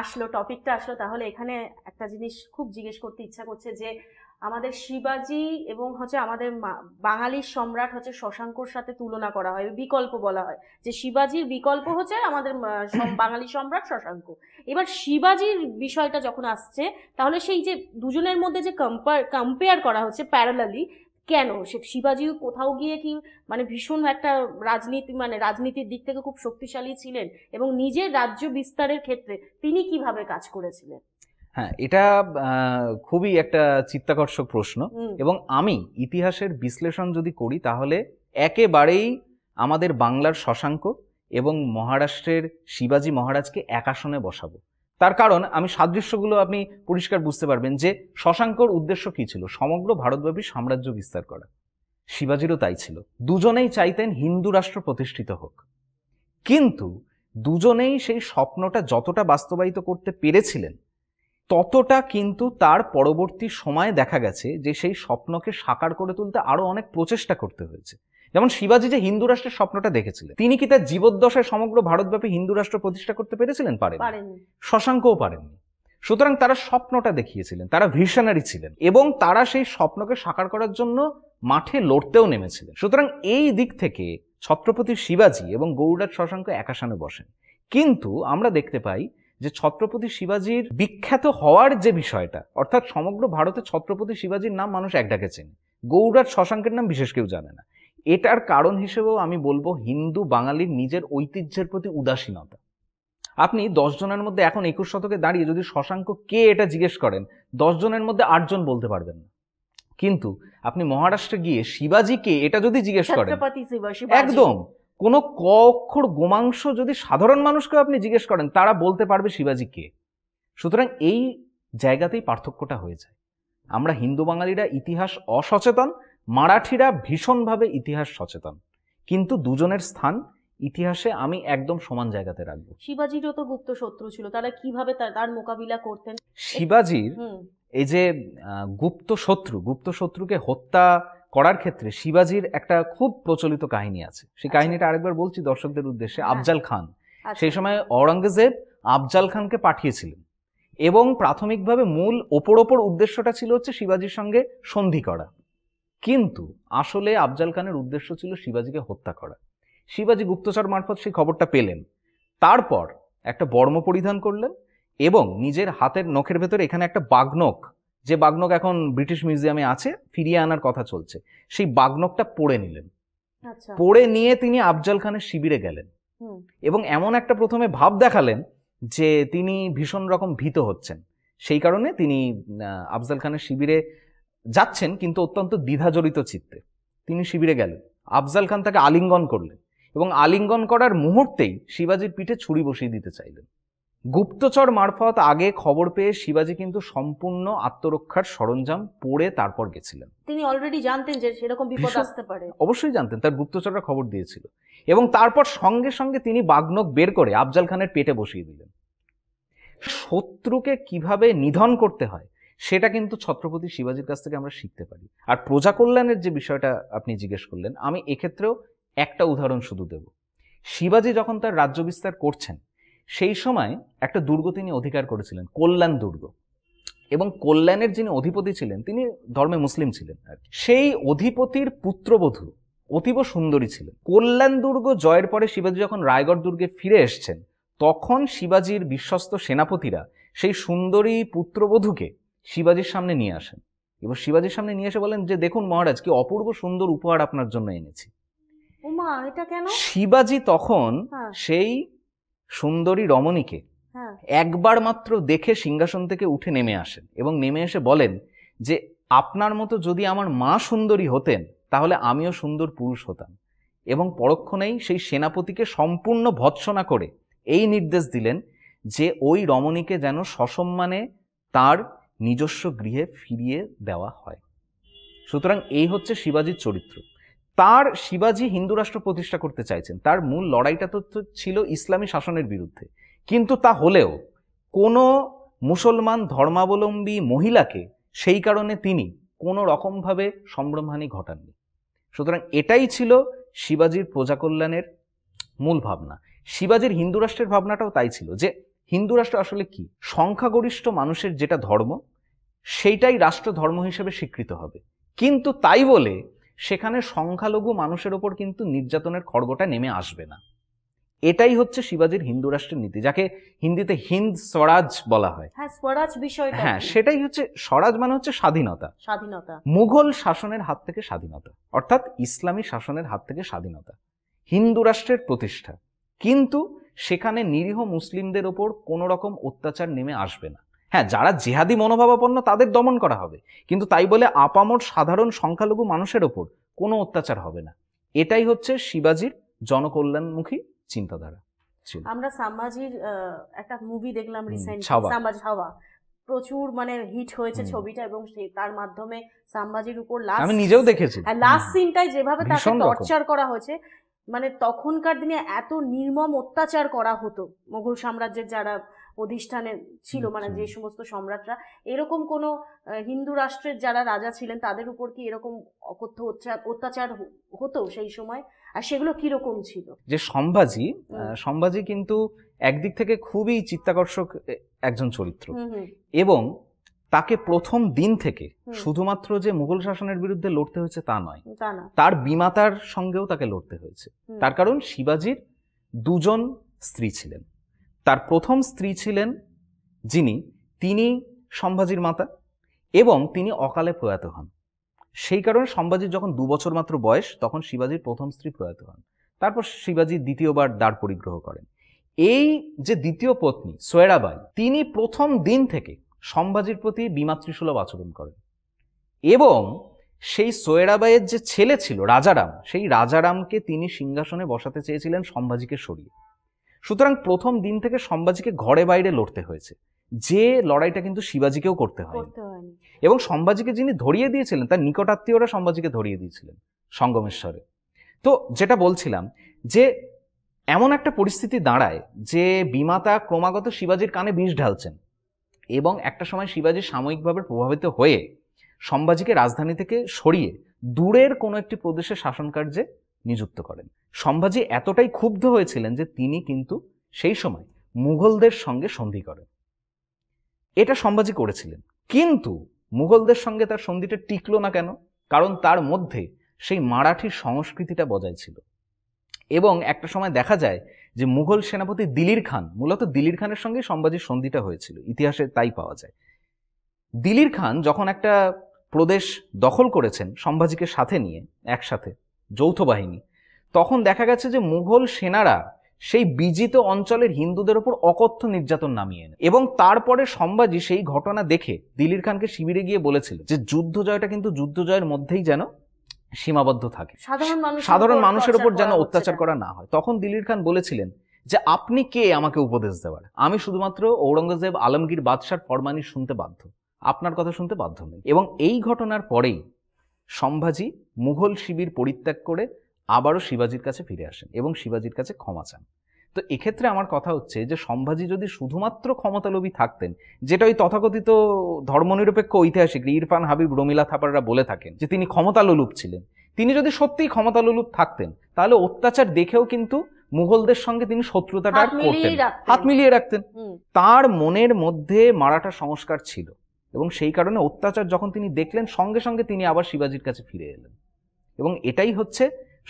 আসলো, টপিকটা আসলো, তাহলে এখানে একটা জিনিস খুব জিজ্ঞেস করতে ইচ্ছা করছে যে আমাদের শিবাজি এবং আমাদের বাঙালি সম্রাট শশাঙ্কর সাথে তুলনা করা হয়, বিকল্প বলা হয় যে শিবাজির বিকল্প আমাদের বাঙালি সম্রাট শশাঙ্ক। এবার শিবাজির বিষয়টা যখন আসছে, তাহলে সেই যে দুজনের মধ্যে যে কম্পেয়ার করা হচ্ছে প্যারালালি, কেন? সে শিবাজি কোথাও গিয়ে কি ভীষণ একটা রাজনীতির দিক থেকে খুব শক্তিশালী ছিলেন, এবং নিজের রাজ্য বিস্তারের ক্ষেত্রে তিনি কিভাবে কাজ করেছিলেন? হ্যাঁ, এটা খুবই একটা চিত্তাকর্ষক প্রশ্ন, এবং আমি ইতিহাসের বিশ্লেষণ যদি করি তাহলে একেবারেই আমাদের বাংলার শশাঙ্ক এবং মহারাষ্ট্রের শিবাজি মহারাজকে এক আসনে বসাবো। তার কারণ আমি সাদৃশ্যগুলো আপনি পরিষ্কার বুঝতে পারবেন যে শশাঙ্কর উদ্দেশ্য কি ছিল, সমগ্র ভারতব্যাপী সাম্রাজ্য বিস্তার করা। শিবাজিরও তাই ছিল, দুজনেই চাইতেন হিন্দু রাষ্ট্র প্রতিষ্ঠিত হোক, কিন্তু দুজনেই সেই স্বপ্নটা যতটা বাস্তবায়িত করতে পেরেছিলেন ততটা কিন্তু তার পরবর্তী সময়ে দেখা গেছে যে সেই স্বপ্নকে সাকার করে তুলতে আরো অনেক প্রচেষ্টা করতে হয়েছে। যেমন শিবাজি যে হিন্দু রাষ্ট্রের স্বপ্নটা দেখেছিলেন, তিনি কি তার জীবদ্দশায় সমগ্র ভারতব্যাপী হিন্দু রাষ্ট্র প্রতিষ্ঠা করতে পেরেছিলেন? পারেননি। শশাঙ্কও পারেননি। সুতরাং তারা স্বপ্নটা দেখিয়েছিলেন, তারা ভিশনারি ছিলেন, এবং তারা সেই স্বপ্নকে সাকার করার জন্য মাঠে লড়তেও নেমেছিলেন। সুতরাং এই দিক থেকে ছত্রপতি শিবাজি এবং গৌড়রাজ শশাঙ্ক এক আসনে বসেন। কিন্তু আমরা দেখতে পাই যে ছত্রপতি শিবাজির বিখ্যাত হওয়ার যে বিষয়টা, অর্থাৎ সমগ্র ভারতে ছত্রপতি শিবাজির নাম মানুষ এক ডাকে চেনে, গৌড়রাজ শশাঙ্কের নাম বিশেষ কেউ জানে না। এটার কারণ হিসেবেও আমি বলবো হিন্দু বাঙালির নিজের ঐতিহ্যের প্রতি উদাসীনতা। আপনি 10 জনের মধ্যে এখন 21 শতকে দাঁড়িয়ে যদি শশাঙ্ক কে এটা জিজ্ঞেস করেন, 10 জনের মধ্যে 8 জন বলতে পারবেন না। কিন্তু আপনি মহারাষ্ট্রে গিয়ে শিবাজি কে এটা যদি জিজ্ঞেস করেন, একদম কোনো ক অক্ষর গোমাংস যদি সাধারণ মানুষকে আপনি জিজ্ঞেস করেন, তারা বলতে পারবে শিবাজি কে। সুতরাং এই জায়গাতেই পার্থক্যটা হয়ে যায়। আমরা হিন্দু বাঙালিরা ইতিহাস অসচেতন, মারাঠিরা ভীষণভাবে ইতিহাস সচেতন, কিন্তু দুজনের স্থান ইতিহাসে আমি একদম সমান জায়গাতে রাখবো। শিবাজিরও তো গুপ্ত শত্রু ছিল, তারা কিভাবে তার মোকাবিলা করতেন? শিবাজির এই যে গুপ্ত শত্রুকে হত্যা করার ক্ষেত্রে শিবাজির একটা খুব প্রচলিত কাহিনী আছে। সেই কাহিনীটা আরেকবার বলছি দর্শকদের উদ্দেশ্যে। আফজাল খান, আচ্ছা। সেই সময় ঔরঙ্গজেব আফজাল খানকে পাঠিয়েছিলেন এবং প্রাথমিকভাবে মূল ওপর উদ্দেশ্যটা ছিল হচ্ছে শিবাজির সঙ্গে সন্ধি করা, কিন্তু আসলে আফজাল খানের উদ্দেশ্য ছিল শিবাজিকে হত্যা করা। শিবাজি গুপ্তচর মারফত সেই খবরটা পেলেন, তারপর একটা বর্ম পরিধান করলেন এবং নিজের হাতের নখের ভেতরে এখানে একটা বাগনখ, যে বাগনখ এখন ব্রিটিশ মিউজিয়ামে আছে, ফিরিয়ে আনার কথা চলছে, সেই বাগনখটা পড়ে নিলেন। আচ্ছা। পড়ে নিয়ে তিনি আফজাল খানের শিবিরে গেলেন হুম। এবং এমন একটা প্রথমে ভাব দেখালেন যে তিনি ভীষণ রকম ভীত হচ্ছেন। সেই কারণে তিনি আফজাল খানের শিবিরে যাচ্ছেন, কিন্তু অত্যন্ত দ্বিধাজড়িত চিত্তে তিনি শিবিরে গেলেন। আফজাল খান তাকে আলিঙ্গন করলেন এবং আলিঙ্গন করার মুহূর্তেই শিবাজির পিঠে ছুরি বসিয়ে দিতে চাইলেন। গুপ্তচর মারফত আগে খবর পেয়ে শিবাজি কিন্তু সম্পূর্ণ আত্মরক্ষার সরঞ্জাম পরে তারপর গেছিলেন। তিনি অলরেডি জানতেন যে সেরকম বিপদ ভীষণ- আসতে পারে। অবশ্যই জানতেন, তার গুপ্তচররা খবর দিয়েছিল এবং তারপর সঙ্গে সঙ্গে তিনি বাগনখ বের করে আফজাল খানের পেটে বসিয়ে দিলেন। শত্রুকে কিভাবে নিধন করতে হয় সেটা কিন্তু ছত্রপতি শিবাজির কাছ থেকে আমরা শিখতে পারি। আর প্রজা কল্যাণের যে বিষয়টা আপনি জিজ্ঞেস করলেন, আমি এক্ষেত্রেও একটা উদাহরণ শুধু দেব। শিবাজি যখন তার রাজ্য বিস্তার করছেন সেই সময় একটা দুর্গ তিনি অধিকার করেছিলেন, কল্যাণ দুর্গ, এবং কল্যাণের যিনি অধিপতি ছিলেন তিনি ধর্মে মুসলিম ছিলেন আর কি। সেই অধিপতির পুত্রবধূ অতীব সুন্দরী ছিলেন। কল্যাণ দুর্গ জয়ের পরে শিবাজি যখন রায়গড় দুর্গে ফিরে এসছেন, তখন শিবাজির বিশ্বস্ত সেনাপতিরা সেই সুন্দরী পুত্রবধূকে শিবাজির সামনে নিয়ে আসেন এবং শিবাজির সামনে নিয়ে এসে বলেন যে দেখুন মহারাজ, কি অপূর্ব সুন্দর উপহার আপনার জন্য এনেছি। ওমা, এটা কেন? শিবাজি তখন হ্যাঁ। সেই সুন্দরী রমণীকে হ্যাঁ। একবার মাত্র দেখে সিংহাসন থেকে উঠে নেমে আসেন এবং নেমে এসে বলেন যে আপনার মতো যদি আমার মা সুন্দরী হতেন তাহলে আমিও সুন্দর পুরুষ হতাম, এবং পরক্ষণেই সেই সেনাপতিকে সম্পূর্ণ ভৎসনা করে এই নির্দেশ দিলেন যে ওই রমণীকে যেন সসম্মানে তার নিজস্ব গৃহে ফিরিয়ে দেওয়া হয়। সুতরাং এই হচ্ছে শিবাজির চরিত্র। তার শিবাজি হিন্দু রাষ্ট্র প্রতিষ্ঠা করতে চাইছেন, তার মূল লড়াইটা তো ছিল ইসলামী শাসনের বিরুদ্ধে, কিন্তু তা হলেও কোনো মুসলমান ধর্মাবলম্বী মহিলাকে সেই কারণে তিনি কোনো রকমভাবে সম্ভ্রমহানি ঘটাননি। সুতরাং এটাই ছিল শিবাজির প্রজা কল্যাণের মূল ভাবনা। শিবাজির হিন্দু রাষ্ট্রের ভাবনাটাও তাই ছিল যে হিন্দু রাষ্ট্র আসলে কি, সংখ্যাগরিষ্ঠ মানুষের যেটা ধর্ম সেইটাই রাষ্ট্র ধর্ম হিসেবে স্বীকৃত হবে, কিন্তু তাই বলে সেখানে সংখ্যালঘু মানুষের ওপর কিন্তু নির্যাতনের খড়গটা নেমে আসবে না। এটাই হচ্ছে শিবাজির হিন্দু রাষ্ট্রের নীতি, যাকে হিন্দিতে হিন্দ স্বরাজ বলা হয়। হ্যাঁ, স্বরাজ বিষয়টা হ্যাঁ, কি? সেটাই হচ্ছে স্বরাজ, মানে হচ্ছে স্বাধীনতা, স্বাধীনতা। মুঘল শাসনের হাত থেকে স্বাধীনতা, অর্থাৎ ইসলামী শাসনের হাত থেকে স্বাধীনতা, হিন্দু রাষ্ট্রের প্রতিষ্ঠা, কিন্তু সেখানে নিরীহ মুসলিমদের ওপর কোনো রকম অত্যাচার নেমে আসবে না। হ্যাঁ, যারা জেহাদি মনোভাবাপন্ন তাদের দমন করা হবে, কিন্তু তাই বলে আপামর সাধারণ সংখ্যালঘু মানুষের ওপর কোনো অত্যাচার হবে না। এটাই হচ্ছে শিবাজির জনকল্যাণমুখী চিন্তাধারা ছিল। আমরা সাম্বাজির একটা মুভি দেখলাম রিসেন্টলি, ছাওয়া। সাম্বাজি ছাওয়া, প্রচুর মানে হিট হয়েছে ছবিটা, এবং তার মাধ্যমে সাম্বাজির উপর আমি নিজেও দেখেছি। লাস্ট সিনটাই যেভাবে তাকে ভীষণ রকম। টর্চার করা হয়েছে, মানে তখনকার দিনে এত নির্মম অত্যাচার করা হতো মোগল সাম্রাজ্যের যারা অধিষ্ঠানে ছিল, মানে যে সমস্ত সম্রাটরা, এরকম কোনো হিন্দু রাষ্ট্রের যারা রাজা ছিলেন তাদের উপর কি এরকম অকথ্য অত্যাচার হতো সেই সময়? আর সেগুলো কিরকম ছিল? যে সম্ভাজি কিন্তু একদিক থেকে খুবই চিত্তাকর্ষক একজন চরিত্র, এবং তাকে প্রথম দিন থেকে শুধুমাত্র যে মুঘল শাসনের বিরুদ্ধে লড়তে হয়েছে তা নয়, তার বিমাতার সঙ্গেও তাকে লড়তে হয়েছে। তার কারণ শিবাজির দুজন স্ত্রী ছিলেন। তার প্রথম স্ত্রী ছিলেন তিনি সম্ভাজির মাতা, এবং তিনি অকালে প্রয়াত হন। সেই কারণে সম্ভাজির যখন 2 বছর মাত্র বয়স, তখন শিবাজির প্রথম স্ত্রী প্রয়াত হন। তারপর শিবাজি দ্বিতীয়বার দ্বার পরিগ্রহ করেন। এই যে দ্বিতীয় পত্নী সোয়রাবাই, তিনি প্রথম দিন থেকে সম্ভাজির প্রতি বিমাতৃসুলভ আচরণ করেন, এবং সেই সোয়রাবাইয়ের যে ছেলে ছিল রাজারাম, সেই রাজারামকে তিনি সিংহাসনে বসাতে চেয়েছিলেন সম্ভাজিকে সরিয়ে। সুতরাং প্রথম দিন থেকে সম্ভাজিকে ঘরে বাইরে লড়তে হয়েছে, যে লড়াইটা কিন্তু শিবাজিকেও করতে হয়নি। এবং সম্ভাজিকে যিনি ধরিয়ে দিয়েছিলেন তার নিকটাত্মীয়রা সম্ভাজিকে ধরিয়ে দিয়েছিলেন সঙ্গমেশ্বরে। তো যেটা বলছিলাম যে এমন একটা পরিস্থিতি দাঁড়ায় যে বিমাতা ক্রমাগত শিবাজির কানে বিষ ঢালছেন, এবং একটা সময় শিবাজি সাময়িকভাবে প্রভাবিত হয়ে সম্ভাজিকে রাজধানী থেকে সরিয়ে দূরের কোনো একটি প্রদেশে শাসন কার্যে নিযুক্ত করেন। সম্ভাজি এতটাই ক্ষুব্ধ হয়েছিলেন যে তিনি কিন্তু সেই সময় মুঘলদের সঙ্গে সন্ধি করেন। এটা সম্ভাজি করেছিলেন, কিন্তু মুঘলদের সঙ্গে তার সন্ধিটা টিকলো না কেন? কারণ তার মধ্যে সেই মারাঠি সংস্কৃতিটা বজায় ছিল। এবং একটা সময় দেখা যায় যে মুঘল সেনাপতি দিলির খান, মূলত দিলির খানের সঙ্গে সম্ভাজির সন্ধিটা হয়েছিল, ইতিহাসে তাই পাওয়া যায়। দিলির খান যখন একটা প্রদেশ দখল করেছেন সম্ভাজিকে সাথে নিয়ে, একসাথে যৌথ বাহিনী, তখন দেখা গেছে যে মুঘল সেনারা সেই বিজিত অঞ্চলের হিন্দুদের ওপর অকথ্য নির্যাতন নামিয়ে এনে, এবং তারপরে সম্ভাজি সেই ঘটনা দেখে দিলির খানকে শিবিরে গিয়ে বলেছিল যে যুদ্ধ জয়টা কিন্তু যুদ্ধ জয়ের মধ্যেই যেন সীমাবদ্ধ থাকে, সাধারণ মানুষের উপর যেন অত্যাচার করা না হয়। তখন দিলির খান বলেছিলেন যে আপনি কে আমাকে উপদেশ দেওয়ার? আমি শুধুমাত্র ঔরঙ্গজেব আলমগীর বাদশার ফরমানি শুনতে বাধ্য, আপনার কথা শুনতে বাধ্য নই। এবং এই ঘটনার পরেই সম্ভাজি মুঘল শিবির পরিত্যাগ করে আবারও শিবাজির কাছে ফিরে আসেন এবং শিবাজির কাছে ক্ষমা চান। তো এক্ষেত্রে আমার কথা হচ্ছে যে সম্ভাজি যদি শুধুমাত্র ক্ষমতালোভী থাকতেন, যেটা ওই তথাকথিত ধর্মনিরপেক্ষ ঐতিহাসিক ইরফান হাবিব, রমিলা থাপাররা বলে থাকেন যে তিনি ক্ষমতালোলুপ ছিলেন, তিনি যদি সত্যিই ক্ষমতালোলুপ থাকতেন তাহলে অত্যাচার দেখেও কিন্তু মুঘলদের সঙ্গে তিনি শত্রুতাটা করতেন, হাত মিলিয়ে রাখতেন। তার মনের মধ্যে মারাঠা সংস্কার ছিল এবং সেই কারণে অত্যাচার যখন তিনি দেখলেন সঙ্গে সঙ্গে তিনি আবার শিবাজির কাছে ফিরে এলেন, এবং এটাই হচ্ছে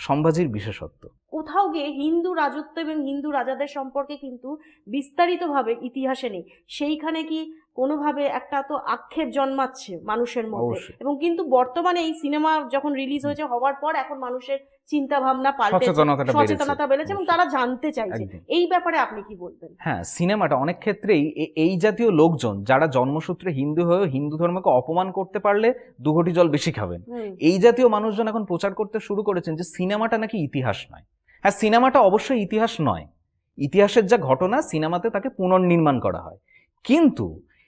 সম্ভাজির বিশেষত্ব। কোথাও গিয়ে হিন্দু রাজত্ব এবং হিন্দু রাজাদের সম্পর্কে কিন্তু বিস্তারিতভাবে ইতিহাসে নেই, সেইখানে কি কোনোভাবে একটা তো আক্ষেপ জন্মাচ্ছে মানুষের মধ্যে। এবং কিন্তু বর্তমানে এই সিনেমা যখন রিলিজ হয়েছে হওয়ার পর এখন মানুষের চিন্তা ভাবনা পাল্টেছে, সচেতনতা বেড়েছে এবং তারা জানতে চাইছে। এই ব্যাপারে আপনি কি বলবেন? হ্যাঁ, সিনেমাটা অনেক ক্ষেত্রেই এই জাতীয় লোকজন যারা জন্মসূত্রে হিন্দু হয়েও হিন্দু ধর্মকে অপমান করতে পারলে 2 ঘটি জল বেশি খাবেন, এই জাতীয় মানুষজন এখন প্রচার করতে শুরু করেছেন যে সিনেমাটা নাকি ইতিহাস নয়। হ্যাঁ, সিনেমাটা অবশ্যই ইতিহাস নয়, ইতিহাসের যা ঘটনা সিনেমাতে তাকে পুনর্নির্মাণ করা হয়, কিন্তু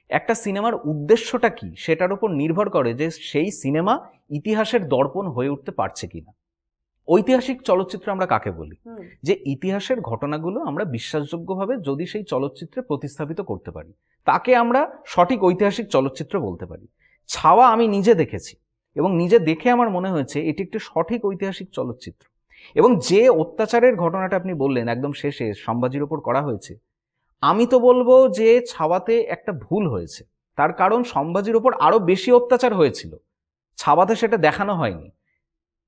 একটা সিনেমার উদ্দেশ্যটা কি সেটার উপর নির্ভর করে যে সেই সিনেমা ইতিহাসের দর্পণ হয়ে উঠতে পারছে কিনা। ঐতিহাসিক চলচ্চিত্র আমরা কাকে বলি? যে ইতিহাসের ঘটনাগুলো আমরা বিশ্বাসযোগ্যভাবে যদি সেই চলচ্চিত্রে প্রতিস্থাপিত করতে পারি তাকে আমরা সঠিক ঐতিহাসিক চলচ্চিত্র বলতে পারি। ছাওয়া আমি নিজে দেখেছি এবং নিজে দেখে আমার মনে হয়েছে এটি একটি সঠিক ঐতিহাসিক চলচ্চিত্র। এবং যে অত্যাচারের ঘটনাটা আপনি বললেন একদম শেষে সম্ভাজির ওপর করা হয়েছে, আমি তো বলবো যে ছাওয়াতে একটা ভুল হয়েছে, তার কারণ সম্ভাজির ওপর আরো বেশি অত্যাচার হয়েছিল, ছাওয়াতে সেটা দেখানো হয়নি।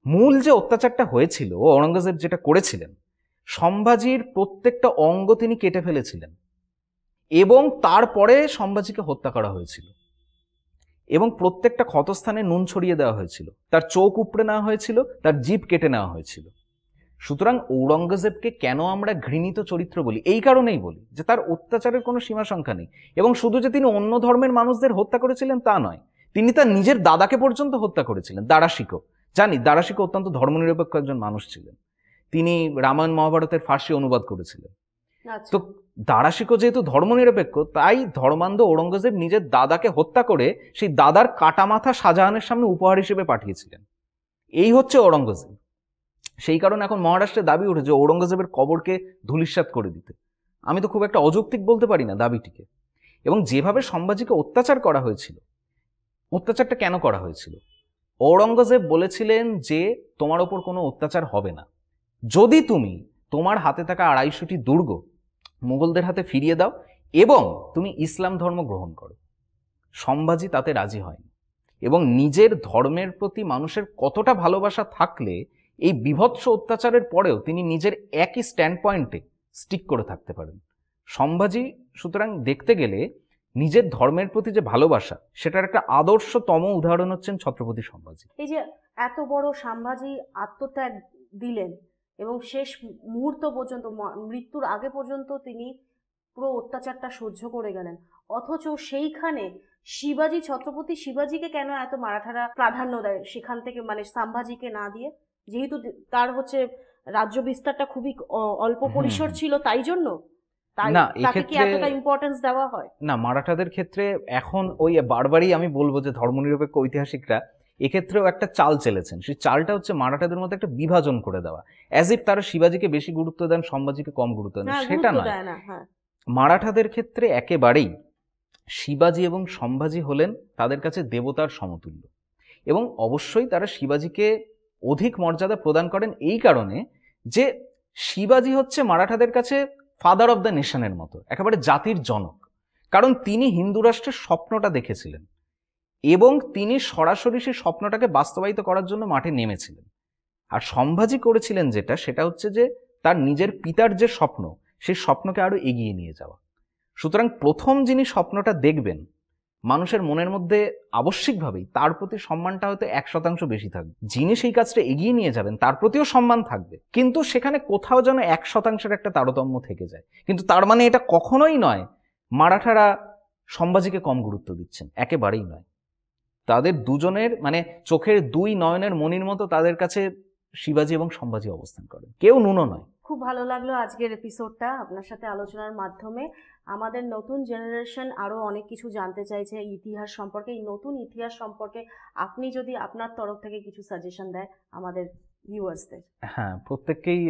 মূল যে অত্যাচারটা হয়েছিল, ঔরঙ্গজেব যেটা করেছিলেন, সম্ভাজির প্রত্যেকটা অঙ্গ তিনি কেটে ফেলেছিলেন এবং তারপরে সম্ভাজিকে হত্যা করা হয়েছিল এবং প্রত্যেকটা ক্ষতস্থানে নুন ছড়িয়ে দেওয়া হয়েছিল, তার চোখ উপড়ে নেওয়া হয়েছিল, তার জিভ কেটে নেওয়া হয়েছিল। সুতরাং ঔরঙ্গজেবকে কেন আমরা ঘৃণিত চরিত্র বলি? এই কারণেই বলি যে তার অত্যাচারের কোনো সীমা সংখ্যা নেই। এবং শুধু যে তিনি অন্য ধর্মের মানুষদের হত্যা করেছিলেন তা নয়, তিনি তার নিজের দাদাকে পর্যন্ত হত্যা করেছিলেন। দারাশিকো, জানি দারাশিকো অত্যন্ত ধর্মনিরপেক্ষ একজন মানুষ ছিলেন, তিনি রামায়ণ মহাভারতের ফার্সি অনুবাদ করেছিলেন। তো দারাশিকো যেহেতু ধর্মনিরপেক্ষ, তাই ধর্মান্ধ ঔরঙ্গজেব নিজের দাদাকে হত্যা করে সেই দাদার কাটা মাথা শাহজাহানের সামনে উপহার হিসেবে পাঠিয়েছিলেন। এই হচ্ছে ঔরঙ্গজেব। সেই কারণে এখন মহারাষ্ট্রে দাবি উঠেছে ঔরঙ্গজেবের কবরকে ধূলিসাৎ করে দিতে। আমি তো খুব একটা অযৌক্তিক বলতে পারি না দাবিটিকে। এবং যেভাবে সম্ভাজিকে অত্যাচার করা হয়েছিল, অত্যাচারটা কেন করা হয়েছিল? ঔরঙ্গজেব বলেছিলেন যে তোমার ওপর কোনো অত্যাচার হবে না যদি তুমি তোমার হাতে থাকা 250টি দুর্গ মুঘলদের হাতে ফিরিয়ে দাও এবং তুমি ইসলাম ধর্ম গ্রহণ করো। সম্ভাজি তাতে রাজি হয়নি এবং নিজের ধর্মের প্রতি মানুষের কতটা ভালোবাসা থাকলে এই বিভৎস অত্যাচারের পরেও তিনি নিজের একই স্ট্যান্ড পয়েন্টে স্টিক করে থাকতে পারেন। সম্ভাজি সুতরাং দেখতে গেলে নিজের ধর্মের প্রতি যে ভালোবাসা, সেটার একটা আদর্শতম উদাহরণ হচ্ছেন ছত্রপতি সম্ভাজি। এই যে এত বড় সম্ভাজি আত্মত্যাগ দিলেন এবং শেষ মুহূর্ত পর্যন্ত, মৃত্যুর আগে পর্যন্ত তিনি পুরো অত্যাচারটা সহ্য করে গেলেন, অথচ সেইখানে শিবাজি, ছত্রপতি শিবাজিকে কেন এত মারাঠারা প্রাধান্য দেয় সেখান থেকে, মানে সম্ভাজিকে না দিয়ে? যেহেতু তার হচ্ছে রাজ্য বিস্তারটা খুবই অল্প পরিসর ছিল, তাই জন্য না তাকে কি এতটা ইম্পর্টেন্স দেওয়া হয়? না, মারাঠাদের ক্ষেত্রে এখন ওই বারবারই আমি বলবো যে ধর্মনিরপেক্ষ ঐতিহাসিকরা এক্ষেত্রেও একটা চাল চেলেছেন। সেই চালটা হচ্ছে মারাঠাদের মধ্যে একটা বিভাজন করে দেওয়া, অ্যাজ ইফ তারা শিবাজিকে বেশি গুরুত্ব দেন, সম্ভাজিকে কম গুরুত্ব দেন। সেটা নয়। মারাঠাদের ক্ষেত্রে একেবারেই শিবাজি এবং সম্ভাজি হলেন তাদের কাছে দেবতার সমতুল্য এবং অবশ্যই তারা শিবাজিকে অধিক মর্যাদা প্রদান করেন এই কারণে যে শিবাজি হচ্ছে মারাঠাদের কাছে ফাদার অব দ্য নেশনের মতো, একেবারে জাতির জনক। কারণ তিনি হিন্দু রাষ্ট্রের স্বপ্নটা দেখেছিলেন এবং তিনি সরাসরি সেই স্বপ্নটাকে বাস্তবায়িত করার জন্য মাঠে নেমেছিলেন। আর সম্ভাজি করেছিলেন যেটা, সেটা হচ্ছে যে তার নিজের পিতার যে স্বপ্ন, সেই স্বপ্নকে আরো এগিয়ে নিয়ে যাওয়া। সুতরাং প্রথম যিনি স্বপ্নটা দেখবেন, মানুষের মনের মধ্যে আবশ্যিকভাবেই তার প্রতি সম্মানটা হয়তো 1% বেশি থাকবে। যিনি সেই কাজটা এগিয়ে নিয়ে যাবেন তার প্রতিও সম্মান থাকবে, কিন্তু সেখানে কোথাও যেন 1% একটা তারতম্য থেকে যায়। কিন্তু তার মানে এটা কখনোই নয় মারাঠারা সম্ভাজিকে কম গুরুত্ব দিচ্ছেন, একেবারেই নয়। তাদের দুজনের মানে চোখের দুই নয়নের মণির মতো তাদের কাছে শিবাজি এবং সম্ভাজি অবস্থান করেন, কেউ নুনো নয়। খুব ভালো লাগলো আজকের এপিসোডটা আপনার সাথে আলোচনার মাধ্যমে। আমাদের নতুন জেনারেশন আরও অনেক কিছু জানতে চাইছে ইতিহাস সম্পর্কে। এই নতুন ইতিহাস সম্পর্কে আপনি যদি আপনার তরফ থেকে কিছু সাজেশন দেয় আমাদের ভিউয়ার্সদের। হ্যাঁ, প্রত্যেককেই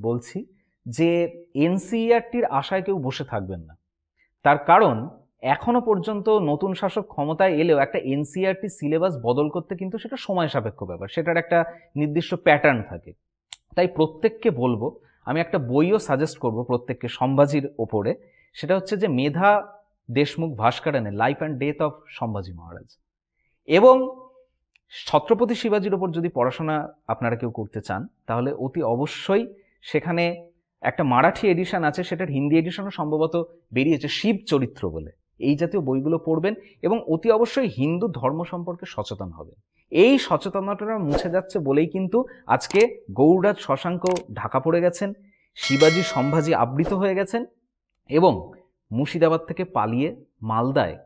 বলছি যে এনসিইআরটির আশায় কেউ বসে থাকবেন না। তার কারণ এখনো পর্যন্ত নতুন শাসক ক্ষমতায় এলেও একটা এনসিইআরটি সিলেবাস বদল করতে কিন্তু সেটা সময় সাপেক্ষ ব্যাপার, সেটার একটা নির্দিষ্ট প্যাটার্ন থাকে। তাই প্রত্যেককে বলবো, আমি একটা বইও সাজেস্ট করব প্রত্যেককে সম্ভাজির ওপরে, সেটা হচ্ছে যে মেধা দেশমুখ ভাস্করনের life and death of Sambhaji Maharaj. এবং ছত্রপতি শিবাজির ওপর যদি পড়াশোনা আপনারা কেউ করতে চান তাহলে অতি অবশ্যই সেখানে একটা মারাঠি এডিশন আছে, সেটার হিন্দি এডিশনও সম্ভবত বেরিয়েছে, শিব চরিত্র বলে। এই জাতীয় বইগুলো পড়বেন এবং অতি অবশ্যই হিন্দু ধর্ম সম্পর্কে সচেতন হবেন। এই সচেতনতাটা মুছে যাচ্ছে বলেই কিন্তু আজকে গৌড়রাজ শশাঙ্ক ঢাকা পড়ে গেছেন, শিবাজি সম্ভাজি আবৃত হয়ে গেছেন এবং মুর্শিদাবাদ থেকে পালিয়ে মালদায়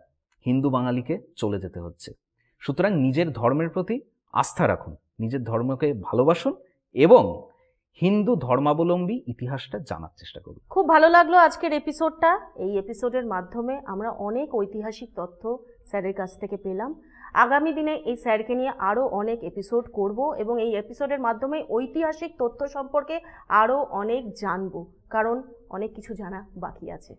হিন্দু বাঙালিকে চলে যেতে হচ্ছে। সুতরাং নিজের ধর্মের প্রতি আস্থা রাখুন, নিজের ধর্মকে ভালোবাসুন এবং হিন্দু ধর্মাবলম্বী ইতিহাসটা জানার চেষ্টা করুন। খুব ভালো লাগলো আজকের এপিসোডটা। এই এপিসোডের মাধ্যমে আমরা অনেক ঐতিহাসিক তথ্য স্যারের কাছ থেকে পেলাম। আগামী দিনে এই স্যারকে নিয়ে আরও অনেক এপিসোড করব এবং এই এপিসোডের মাধ্যমে ঐতিহাসিক তথ্য সম্পর্কে আরও অনেক জানবো, কারণ অনেক কিছু জানা বাকি আছে।